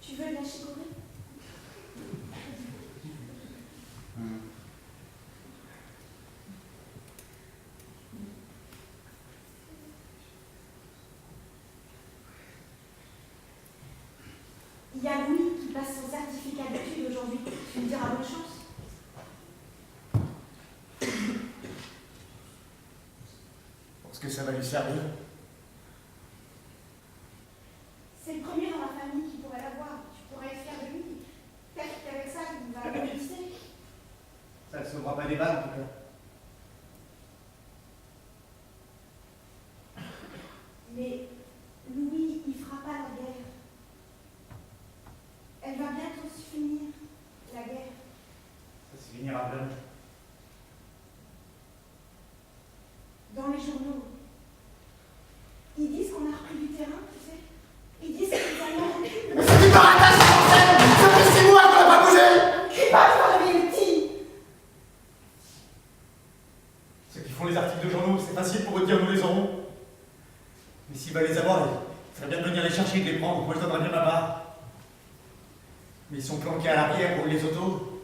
Tu veux de la chicorée? Il y a Louis qui passe son certificat d'études aujourd'hui. Tu me diras bonne chance.
Est-ce que ça va lui servir?
C'est le premier dans la famille qui pourrait l'avoir. Tu pourrais être fier de lui. Peut-être qu'avec ça, il va aller au lycée.
Ça ne sauvera pas des balles, en tout cas.
Mais Louis, il fera pas la guerre. Elle va bientôt se finir, la guerre.
Ça se finira bien.
Dans les journaux, ils disent qu'on a repris du terrain, tu sais. Ils disent que les Allemands reculent.
Mais c'est du baratin, ce bordel! Ça fait 6 mois qu'on n'a pas bougé!
Crie pas, tu vas réveiller le petit.
Ceux qui font les articles de journaux, c'est facile pour eux de dire nous les aurons. Mais s'il va les avoir, il ferait bien de venir les chercher et de les prendre. Moi, je donnerais bien ma part. Mais ils sont planqués à l'arrière pour les autos.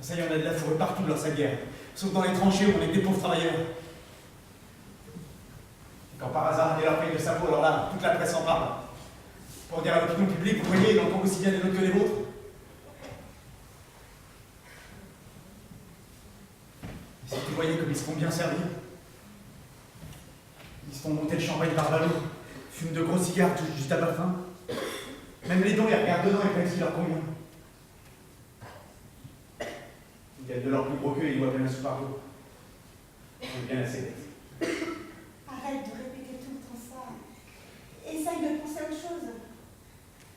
Ça y est, on a de la fourrure partout dans sa guerre. Sauf dans les tranchées où on est des pauvres travailleurs. Et quand par hasard, dès leur paye de sa peau, alors là, toute la presse en parle. Pour dire à l'opinion publique, vous voyez, il entend aussi bien les nôtres que les vôtres. Et si tu voyais comme ils se font bien servir. Ils se font monter le champagne par ballot, fument de gros cigares, touchent du tabac fin. Même les dons, ils regardent dedans et prennent ce qui leur convient. Ils gagnent de leur plus gros queue et ils voient bien la soupe partout. On est bien assez bête.
Arrête de répéter tout le temps ça. Essaye de penser à autre chose.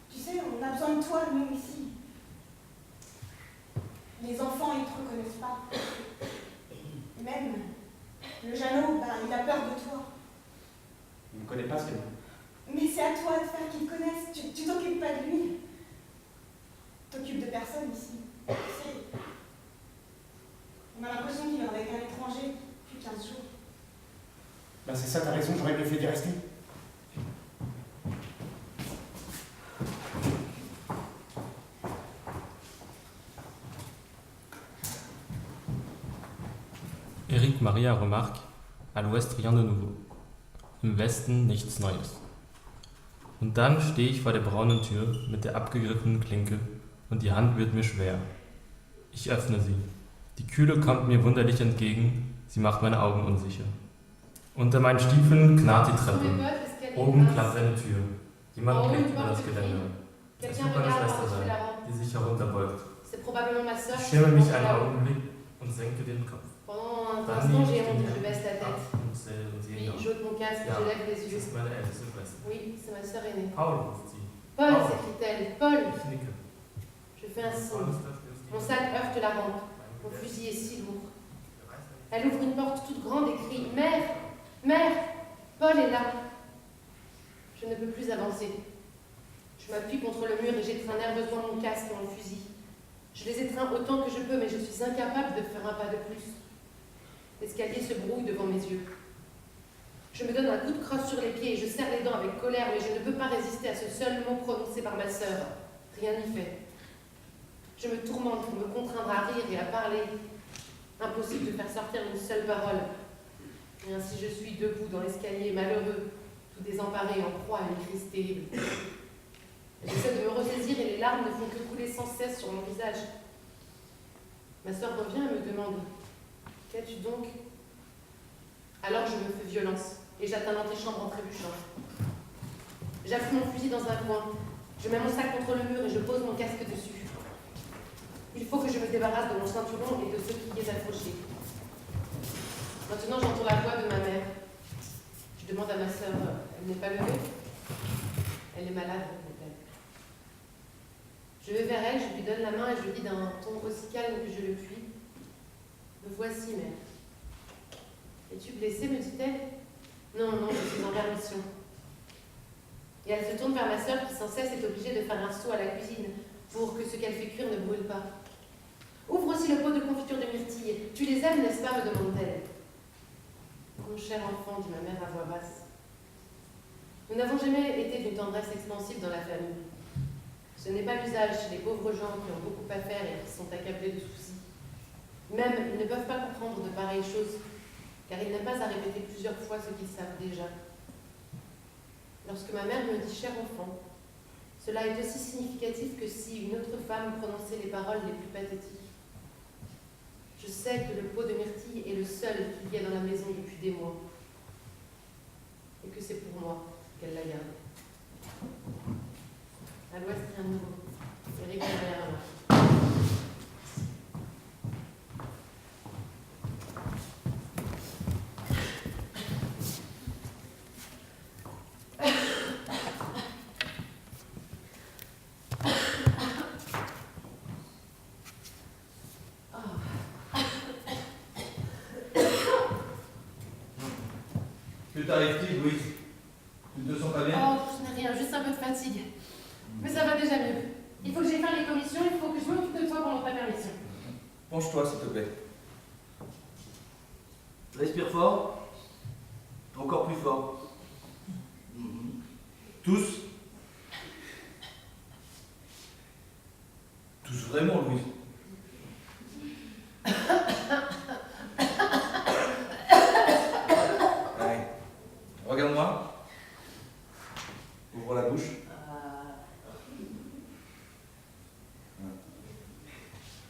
Tu sais, on a besoin de toi, nous, ici. Les enfants, ils te reconnaissent pas. Même le Jeannot, il a peur de toi.
Il ne me connaît pas, ce qu'il
Mais c'est à toi de faire qu'il te connaisse. Tu t'occupes pas de lui. T'occupes de personne ici. Tu sais, on a l'impression qu'il est avec un étranger depuis 15 jours.
Ben c'est ça, t'as raison, j'aurais mieux fait d'y rester.
Erik Maria remarque, à l'ouest rien de nouveau, im Westen nichts Neues. Und dann stehe ich vor der braunen Tür mit der abgegriffenen Klinke und die Hand wird mir schwer. Ich öffne sie. Die Kühle kommt mir wunderlich entgegen, sie macht meine Augen unsicher. Unter meinen Stiefeln knarrt die Treppe. Oben klappt eine Tür. Jemand blickt über das Geländer. Es wird meine Schwester sein, die sich herunterbeugt. Ich schirme mich einen Augenblick und senke den Kopf.
Pendant un instant, j'ai honte, je baisse la tête. Puis
Puis
j'ôte mon casque, je lève les yeux.
ist meine älteste Schwester.
Oui, c'est ma sœur aînée.
Paul ruft sie.
Paul, s'écrie-t-elle. Paul.
Ich nicke.
Je fais un signe. Mon sac heurte la rampe. Mon fusil est si lourd. Elle ouvre une porte toute grande et crie « Mère! Mère! Paul est là !» Je ne peux plus avancer. Je m'appuie contre le mur et j'étreins nerveusement mon casque et mon fusil. Je les étreins autant que je peux, mais je suis incapable de faire un pas de plus. L'escalier se brouille devant mes yeux. Je me donne un coup de crosse sur les pieds et je serre les dents avec colère, mais je ne peux pas résister à ce seul mot prononcé par ma sœur. Rien n'y fait. Je me tourmente pour me contraindre à rire et à parler. Impossible de faire sortir une seule parole. Et ainsi je suis debout dans l'escalier, malheureux, tout désemparé, en proie à une crise terrible. J'essaie de me ressaisir et les larmes ne font que couler sans cesse sur mon visage. Ma sœur revient et me demande « Qu'as-tu donc ?» Alors je me fais violence et j'atteins l'antichambre en trébuchant. J'appuie mon fusil dans un coin, je mets mon sac contre le mur et je pose mon casque dessus. Il faut que je me débarrasse de mon ceinturon et de ce qui y est accroché. Maintenant j'entends la voix de ma mère. Je demande à ma sœur « Elle n'est pas levée ?» Elle est malade, dit-elle. Je vais vers elle, je lui donne la main et je lui dis d'un ton aussi calme que je le puis « Me voici, mère. » « Es-tu blessée ?» me dit-elle. « Non, non, je suis en permission. » Et elle se tourne vers ma sœur qui sans cesse est obligée de faire un saut à la cuisine pour que ce qu'elle fait cuire ne brûle pas. « Ouvre aussi le pot de confiture de myrtille. Tu les aimes, n'est-ce pas ?» me demande-t-elle. « Mon cher enfant, dit ma mère à voix basse. Nous n'avons jamais été d'une tendresse expansive dans la famille. Ce n'est pas l'usage chez les pauvres gens qui ont beaucoup à faire et qui sont accablés de soucis. Même, ils ne peuvent pas comprendre de pareilles choses, car ils n'aiment pas à répéter plusieurs fois ce qu'ils savent déjà. Lorsque ma mère me dit « cher enfant », cela est aussi significatif que si une autre femme prononçait les paroles les plus pathétiques. Je sais que le pot de myrtille est le seul qu'il y a dans la maison depuis des mois, et que c'est pour moi qu'elle la garde. À l'ouest, rien de nouveau. Éric derrière moi.
Que t'arrive-t-il, Louise? Tu ne te sens pas bien?
Oh, ce n'est rien, juste un peu de fatigue. Mais ça va déjà mieux. Il faut que j'aille faire les commissions, il faut que je m'occupe de toi pendant ta permission.
Penche-toi, s'il te plaît.
Respire fort. Encore plus fort.
Tous? Tous vraiment, Louise? Allez, regarde-moi. Ouvre la bouche.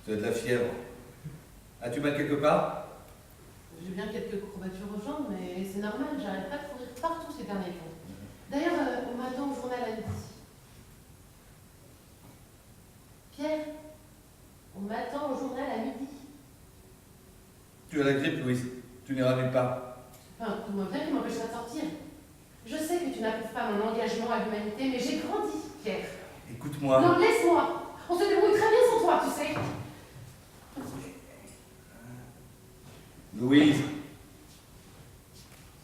Tu as de la fièvre. As-tu mal quelque part?
J'ai bien quelques courbatures aux jambes, mais c'est normal, j'arrête pas de courir partout ces derniers temps. D'ailleurs, on m'attend au journal à midi. Pierre, on m'attend au journal à midi.
Tu as la grippe, Louise. Tu n'iras nulle part.
C'est pas un coup de mauvais qui m'empêchera de sortir. Je sais que tu n'approuves pas mon engagement à l'humanité, mais j'ai grandi, Pierre.
Écoute-moi.
Non, laisse-moi. On se débrouille très bien sans toi, tu sais.
Louise,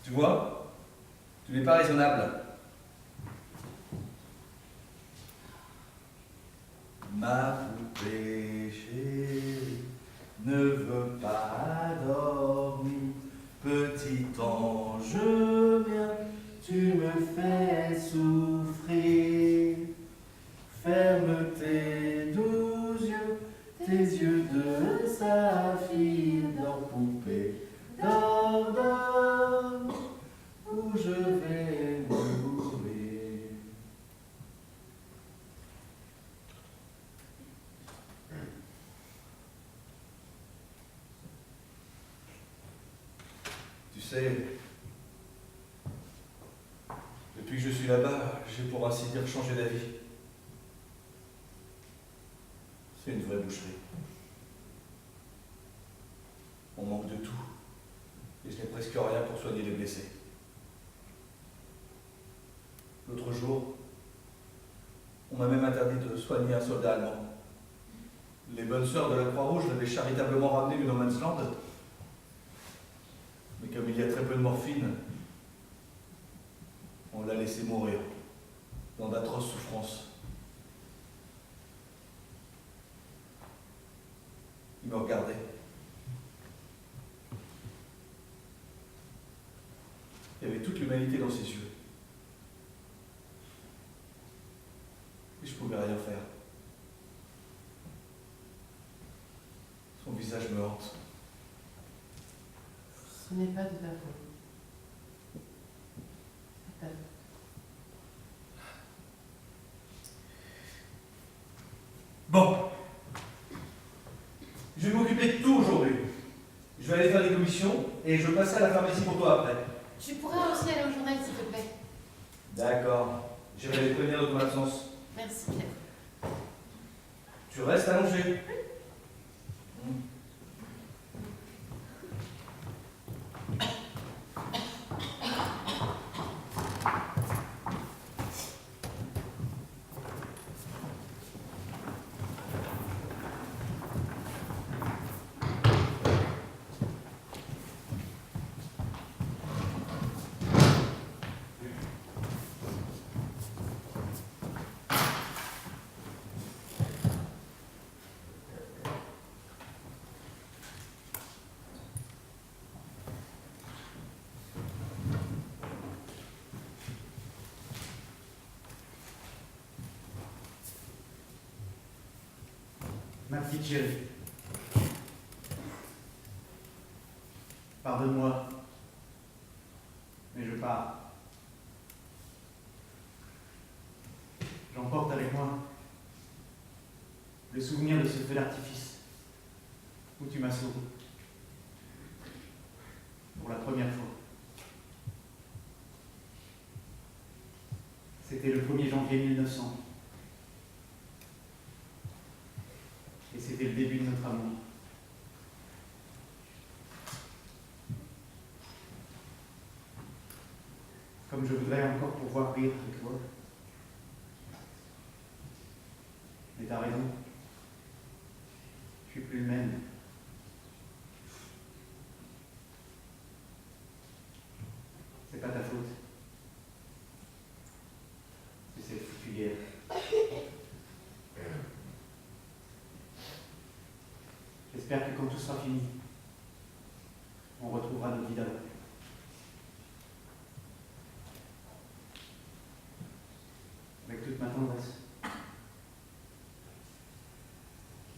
tu vois, tu n'es pas raisonnable. Ma poupée chérie ne veut pas dormir. Petit ange mien, tu me fais souffrir. Ferme tes doux yeux, tes yeux de saphir. Dors, poupée, dors, dors, où je vais mourir. Tu sais, depuis que je suis là-bas, j'ai pour ainsi dire changé d'avis. C'est une vraie boucherie. On manque de tout. Et je n'ai presque rien pour soigner les blessés. L'autre jour, on m'a même interdit de soigner un soldat allemand. Les bonnes sœurs de la Croix-Rouge l'avaient charitablement ramené du No Man's Land. Mais comme il y a très peu de morphine, on l'a laissé mourir dans d'atroces souffrances. Il me regardait. Il y avait toute l'humanité dans ses yeux. Et je ne pouvais rien faire. Son visage me hante.
Ce n'est pas de ta faute.
expédition et je passerai à la pharmacie pour toi après.
Tu pourras aussi aller au journal, s'il te plaît.
D'accord. J'irai les prévenir de ton absence.
Merci, Pierre.
Tu restes allongé.
Ma petite chérie, pardonne-moi, mais je pars. J'emporte avec moi le souvenir de ce feu d'artifice où tu m'as sauvé. Pour la première fois. C'était le 1er janvier 1900. Et c'était le début de notre amour. Comme je voudrais encore pouvoir rire avec toi. Mais t'as raison. Je suis plus le même. C'est pas ta faute. C'est cette foutue guerre. J'espère que quand tout sera fini, on retrouvera notre vie d'avant. Avec toute ma tendresse.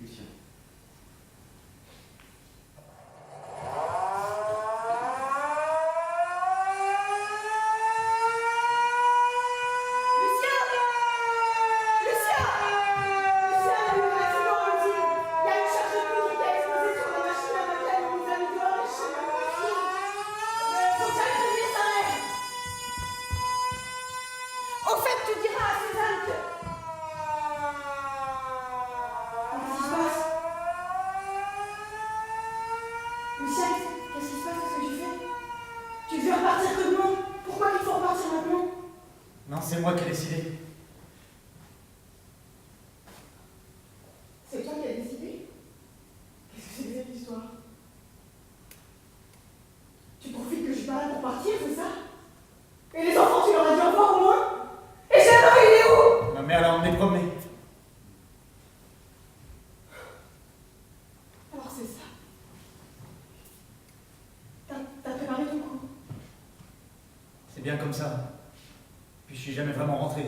Lucien.
Au fait, tu diras à Cézanne que... Qu'est-ce qui se passe? Lucien, qu'est-ce qui se passe? Qu'est-ce que tu fais? Tu devais repartir que demain. Pourquoi il faut repartir maintenant?
Non, c'est moi qui ai décidé.
C'est toi qui as décidé? Qu'est-ce que c'est que cette histoire? Tu profites que je suis pas là pour partir, c'est ça? Et les enfants, tu leur as dit au revoir au moins? Et Jeannot, il est où?
Ma mère l'a emmené promener.
Alors c'est ça. T'as préparé ton coup.
C'est bien comme ça. Puis je suis jamais vraiment rentré.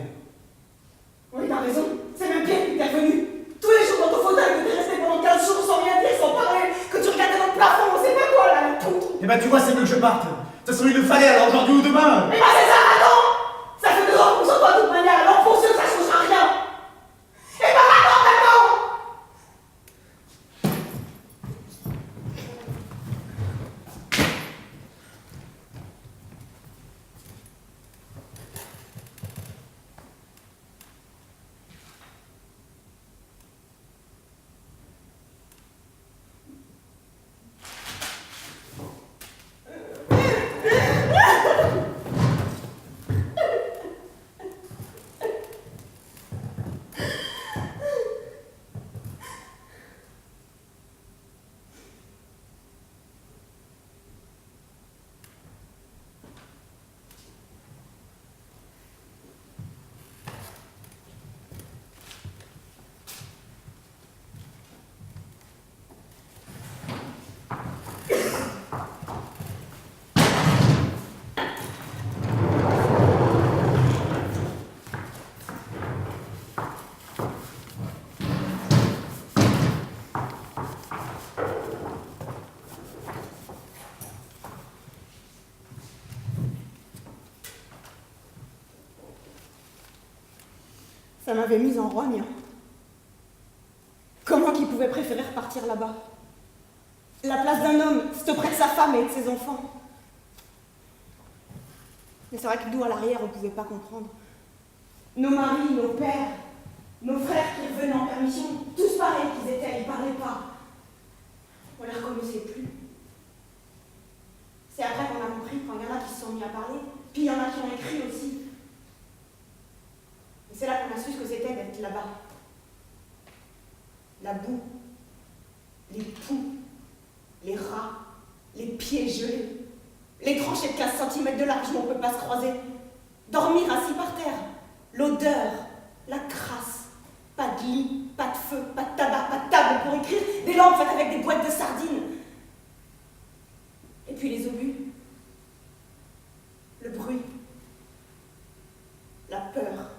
Oui, t'as raison. C'est même pire que t'es revenu. Tous les jours dans ton fauteuil, que t'es resté pendant 15 jours sans rien dire, sans parler, que tu regardais dans le plafond, on sait pas quoi là, la poutre.
Eh ben tu vois, c'est mieux que je parte. De toute façon, il le fallait, alors aujourd'hui ou demain.
Mais bah c'est ça, attends. Ça fait 2 ans qu'on s'en doit de toute manière, alors pour sûr, ça changera rien. Et bah maintenant. Ça m'avait mise en rogne. Comment qu'il pouvait préférer repartir là-bas? La place d'un homme, c'est auprès de sa femme et de ses enfants. Mais c'est vrai que nous, à l'arrière, on ne pouvait pas comprendre. Nos maris, nos pères, nos frères qui revenaient en permission, tous pareils qu'ils étaient, ils ne parlaient pas. On ne les reconnaissait plus. C'est après qu'on a compris qu'il y en a qui se sont mis à parler, puis il y en a qui ont écrit aussi. Et c'est là qu'on a su ce que c'était d'être là-bas. La boue, les poux, les rats, les pieds gelés, les tranchées de 15 cm de large où on ne peut pas se croiser, dormir assis par terre, l'odeur, la crasse, pas de lit, pas de feu, pas de tabac, pas de table pour écrire, des lampes faites avec des boîtes de sardines. Et puis les obus, le bruit, la peur.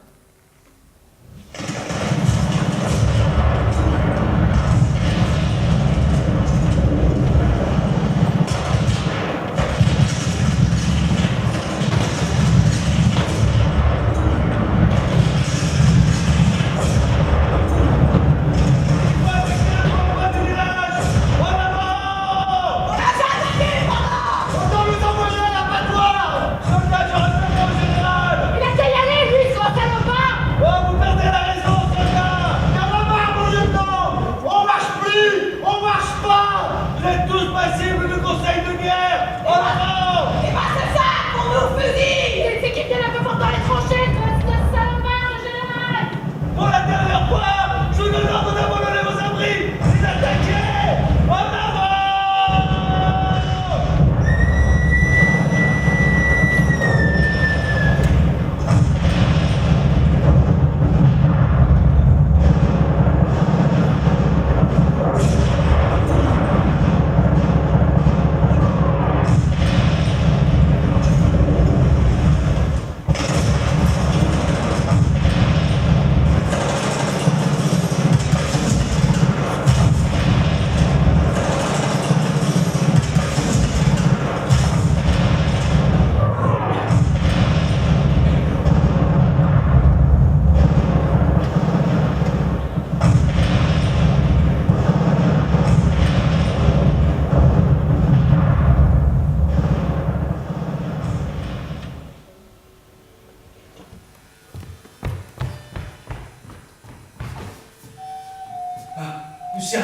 Lucien!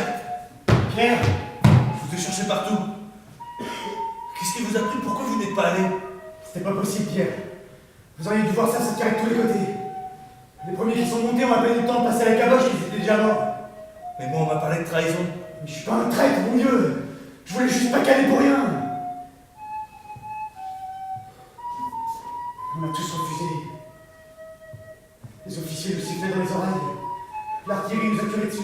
Pierre!
Je vous ai cherché partout. Qu'est-ce qui vous a pris? Pourquoi vous n'êtes pas allé?
C'était pas possible, Pierre. Vous auriez dû voir ça se tirer de tous les côtés. Les premiers qui sont montés ont à peine eu le temps de passer la caboche, ils étaient déjà morts.
Mais moi, on m'a parlé de trahison.
Mais je suis pas un traître, mon Dieu! Je voulais juste pas caler pour rien! On m'a tous refusé. Les officiers nous sifflaient dans les oreilles. L'artillerie nous a tiré dessus.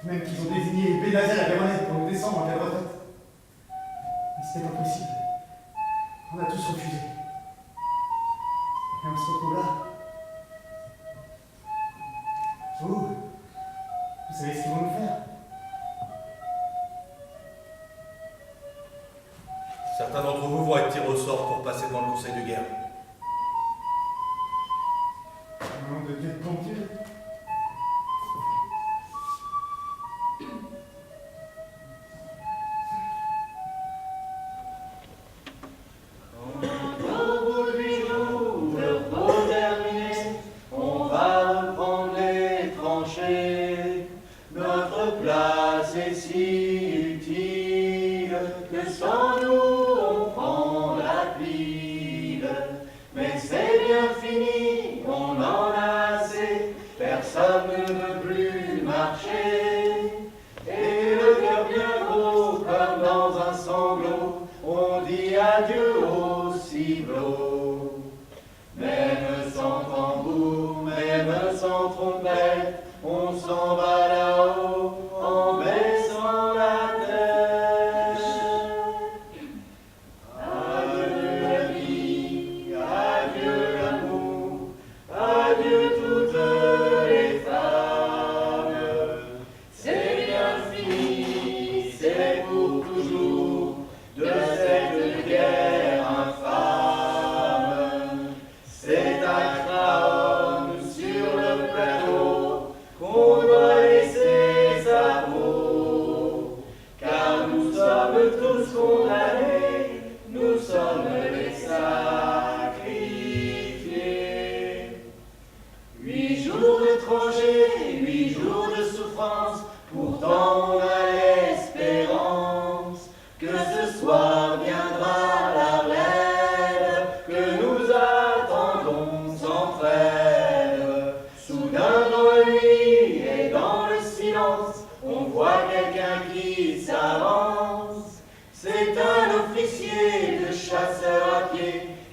Même qu'ils ont désigné Bénazel à Berlin pour nous descendre en cas de retraite. Mais c'était pas possible. On a tous refusé. Et on se retrouve là. Vous savez ce qu'ils vont nous faire?
Certains d'entre vous vont être tirés au sort pour passer devant le conseil de guerre.
Au nom de Dieu de bon Dieu.
On va reprendre les tranchées. Notre place est si utile que sans nous on prend la pile. Mais c'est bien fini, on en a assez. Personne ne veut plus marcher. Et le cœur bien gros comme dans un sanglot, on dit adieu au ciblot. Même sans tambour, même sans trompette, on s'en va là-haut en baissant la tête. Adieu la vie, adieu l'amour, adieu toutes les femmes. C'est bien fini, c'est pour toujours de cette guerre infâme.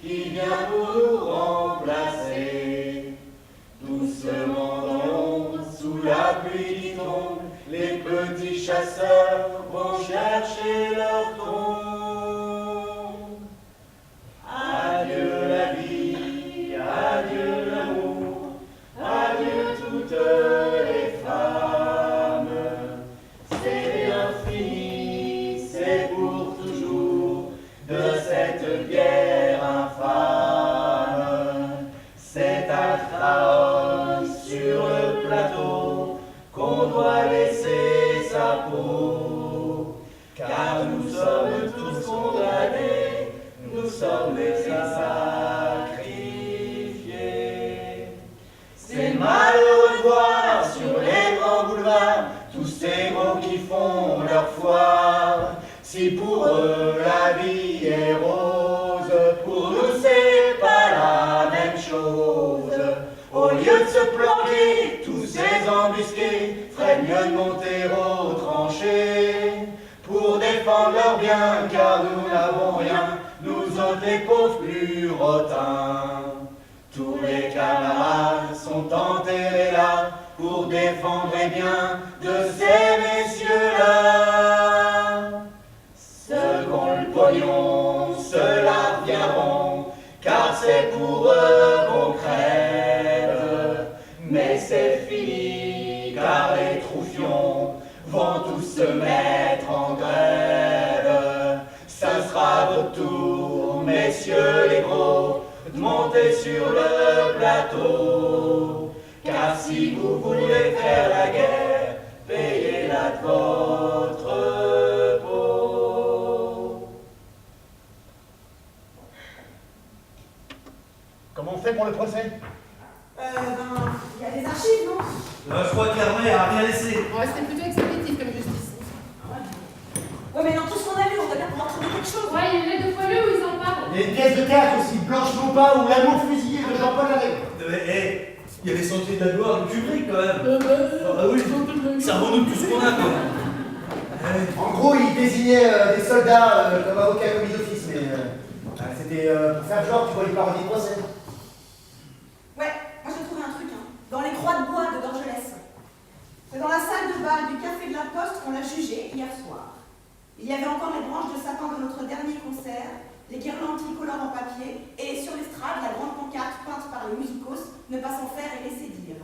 qui vient pour nous remplacer. Doucement dans l'ombre, sous la pluie qui tombe, les petits chasseurs vont chercher leur tombe. Adieu la vie, adieu l'amour, adieu toutes les femmes. C'est bien fini, c'est pour toujours, de cette guerre infâme. C'est à Craonne, sur le plateau, qu'on doit laisser sa peau. Car nous sommes tous condamnés, nous sommes des sacrifiés. C'est malheureux de voir sur les grands boulevards tous ces gros qui font leur foire. Si pour eux la vie est rose, pour nous c'est pas la même chose. Au lieu de se planquer, tous ces embusqués feraient mieux de monter aux tranchées pour défendre leurs biens, car nous n'avons rien, nous autres les pauvres plus rotins. Tous les camarades sont enterrés là pour défendre les biens de ces messieurs-là. Ceux qui ont le pognon, ceux-là viendront, car c'est pour eux qu'on crève. Mais c'est fini, car les troufions vont tous se mettre en grève. Ça sera votre tour, messieurs les gros, de monter sur le plateau. Car si vous voulez faire la guerre, payez-la de votre peau.
Comment on fait pour le procès?
Il y a des archives, non?
Je crois que l'armée a rien laissé.
Ouais, c'était plutôt expéditif comme justice.
Ouais, mais dans tout ce qu'on a vu, on doit bien pouvoir trouver quelque chose.
Ouais, il y a une lettre de poileux où ils en parlent.
Il y a une pièce de théâtre aussi, Blanche Lopin ou L'amour fusillé de Jean-Paul Arrêt.
Il y a les sentiers de la gloire de Kubrick quand même. Ah oui, servons-nous de tout ce qu'on a quoi.
En gros, il désignait des soldats comme avocats commis d'office, mais c'était pour faire genre, tu vois, une parodie de procès.
Ouais, moi j'ai trouvé un truc, hein. Dans les croix de bois de Dorgelès. C'est dans la salle de bal du Café de la Poste qu'on l'a jugé hier soir. Il y avait encore les branches de sapin de notre dernier concert, les guirlandes tricolores en papier, et sur l'estrade, la grande pancarte peinte par les musicos, ne pas s'en faire et laisser dire.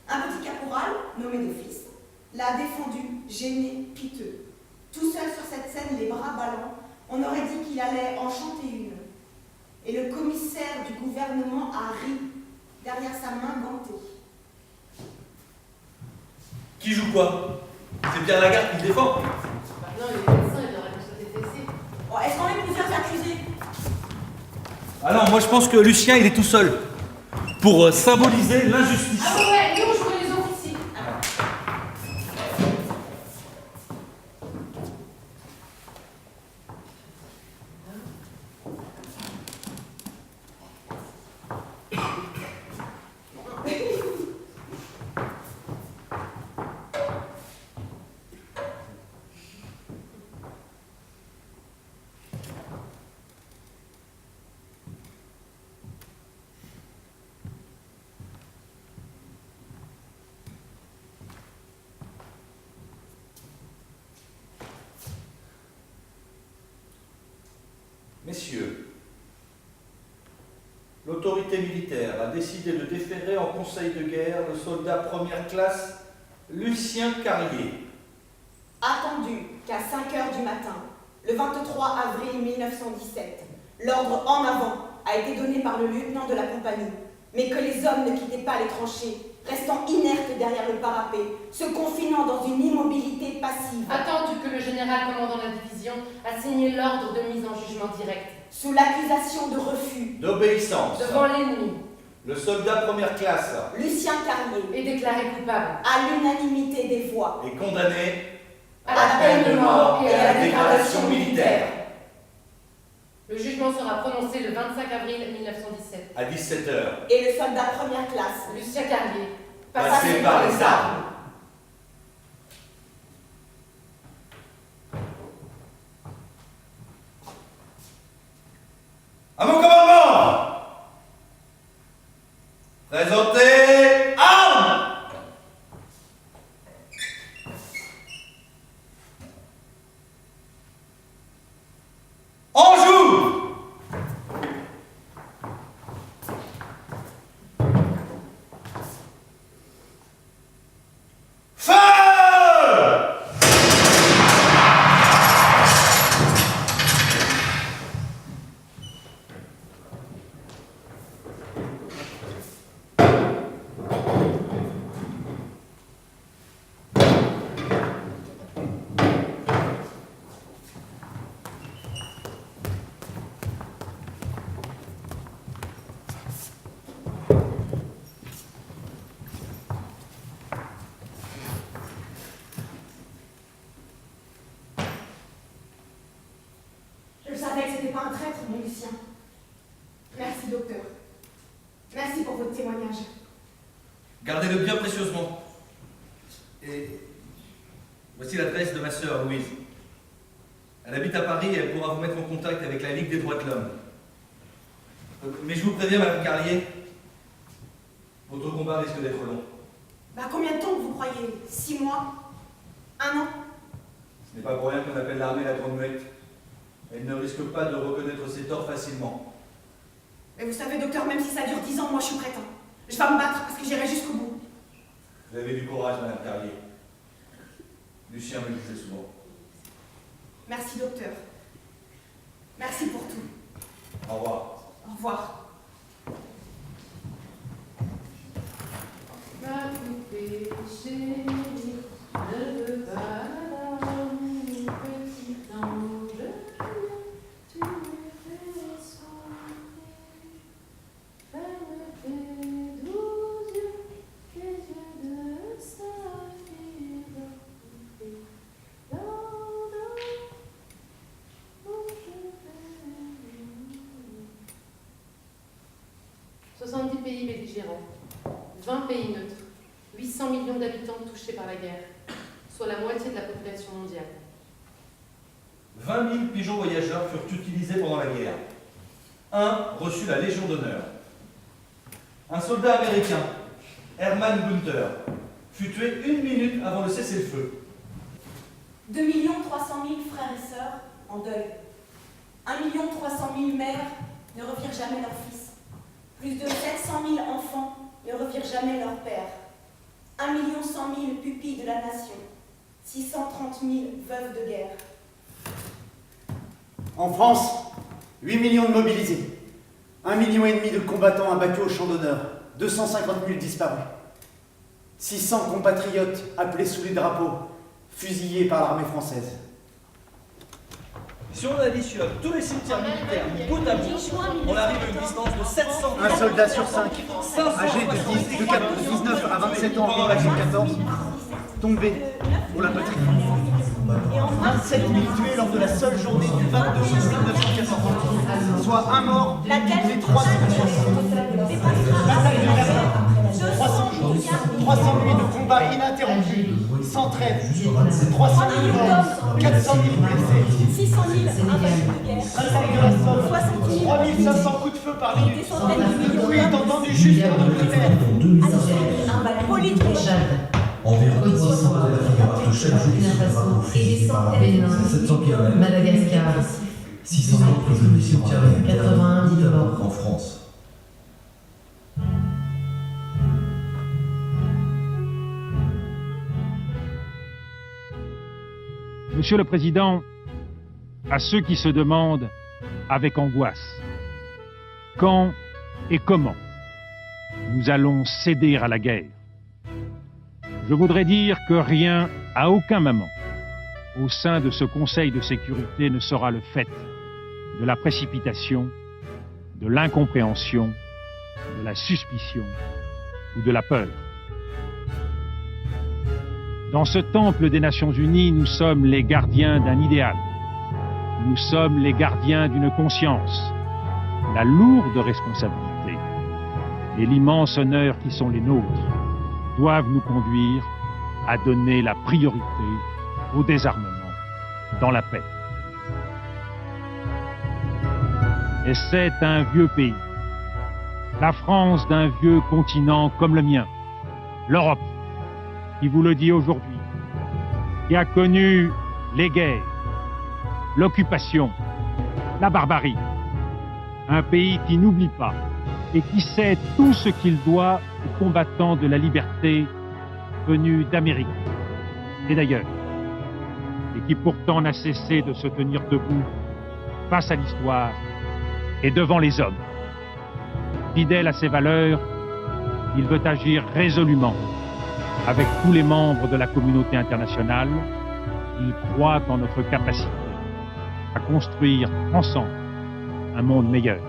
Un petit caporal, nommé d'office, l'a défendu, gêné, piteux. Tout seul sur cette scène, les bras ballants, on aurait dit qu'il allait en chanter une. Et le commissaire du gouvernement a ri, derrière sa main gantée.
Qui joue quoi? C'est Pierre Lagarde qui le défend.
Maintenant, les médecins, ils auraient pu sauter fessés.
Oh, est-ce qu'on est plusieurs accusés?
Ah non, moi je pense que Lucien il est tout seul. Pour symboliser l'injustice.
Ah ouais, et où je vois les autres ici?
Messieurs, l'autorité militaire a décidé de déférer en conseil de guerre le soldat première classe Lucien Carrier.
Attendu qu'à 5 heures du matin, le 23 avril 1917, l'ordre en avant a été donné par le lieutenant de la compagnie, mais que les hommes ne quittaient pas les tranchées, restant inertes derrière le parapet, se confinant dans une immobilité passive.
Attendu que le général commandant la division a signé l'ordre de mise en jugement direct.
Sous l'accusation de refus,
D'obéissance,
Devant l'ennemi.
le soldat première classe
Lucien Carrier,
Et déclaré coupable.
à l'unanimité des voix,
est condamné
À la peine de mort et à la
dégradation militaire
Le jugement sera prononcé le 25 avril 1917.
à 17h.
et le soldat première classe,
Lucien Carrier.
Passé par les armes. À mort!
Merci, docteur. Merci pour votre témoignage.
Gardez-le bien précieusement. Et voici l'adresse de ma sœur, Louise. Elle habite à Paris et elle pourra vous mettre en contact avec la Ligue des droits de l'homme. Mais je vous préviens, Madame Carlier, votre combat risque d'être long.
Bah, combien de temps vous croyez? 6 mois? 1 an?
Ce n'est pas pour rien qu'on appelle l'armée la Grande Muette. Elle ne risque pas de reconnaître ses torts facilement.
Mais vous savez, docteur, même si ça dure 10 ans, moi je suis prête. Je vais me battre parce que j'irai jusqu'au bout.
Vous avez du courage, Madame Carlier. Lucien me le disait souvent.
Merci, docteur. Merci pour tout.
Au revoir.
Au revoir.
Ma poupée chérie, ne veux pas mon petit ange, tu me fais sourire. Ferme tes doux yeux, tes yeux de saphir doré. Où je vais. 70 pays belligérants. 20 pays neutres, 800 millions d'habitants touchés par la guerre, soit la moitié de la population mondiale.
20 000 pigeons voyageurs furent utilisés pendant la guerre. Un reçut la Légion d'honneur. Un soldat américain, Herman Gunther, fut tué 1 minute avant le cessez-le-feu.
2 300 000 frères et sœurs en deuil. 1 300 000 mères ne revirent jamais leur fils. Plus de 700 000 enfants ne revirent jamais leur père. 1 100 000 pupilles de la nation. 630 000 veuves de guerre.
En France, 8 millions de mobilisés, 1,5 million de combattants abattus au champ d'honneur, 250 000 disparus, 600 compatriotes appelés sous les drapeaux, fusillés par l'armée française.
Si on additionne tous les cimetières militaires bout à bout, on arrive à une distance de 700
Un soldat sur 5, âgé de 19 à 27 ans en 1914, tombé pour la patrie. 27 000 tués lors de la seule journée du 22 août 1914, soit un mort toutes les 3 secondes. Bataille de Verdun, 300 jours, 300 nuits de combats ininterrompus, sans trêve, 300 000 morts, 400 000 blessés,
600 000 invalides de guerre.
bataille de la Somme,
60 000
3500 coups de feu par
des
minute.
centaines de millions
Oui, entendu juste dans nos primaires.
Politique.
Environ 300 élèves partent chaque jour sur fusillés par l'armée. 700 km.
Madagascar.
600 000 prisonniers sur
81 000 morts.
En France.
Monsieur le Président, à ceux qui se demandent avec angoisse quand et comment nous allons céder à la guerre, je voudrais dire que rien, à aucun moment, au sein de ce Conseil de sécurité ne sera le fait de la précipitation, de l'incompréhension, de la suspicion ou de la peur. Dans ce temple des Nations Unies, nous sommes les gardiens d'un idéal. Nous sommes les gardiens d'une conscience. La lourde responsabilité et l'immense honneur qui sont les nôtres doivent nous conduire à donner la priorité au désarmement dans la paix. Et c'est un vieux pays, la France d'un vieux continent comme le mien, l'Europe, qui vous le dit aujourd'hui, qui a connu les guerres, l'occupation, la barbarie, un pays qui n'oublie pas et qui sait tout ce qu'il doit aux combattants de la liberté venus d'Amérique et d'ailleurs, et qui pourtant n'a cessé de se tenir debout face à l'histoire et devant les hommes. Fidèle à ses valeurs, il veut agir résolument avec tous les membres de la communauté internationale. Il croit en notre capacité à construire ensemble un monde meilleur.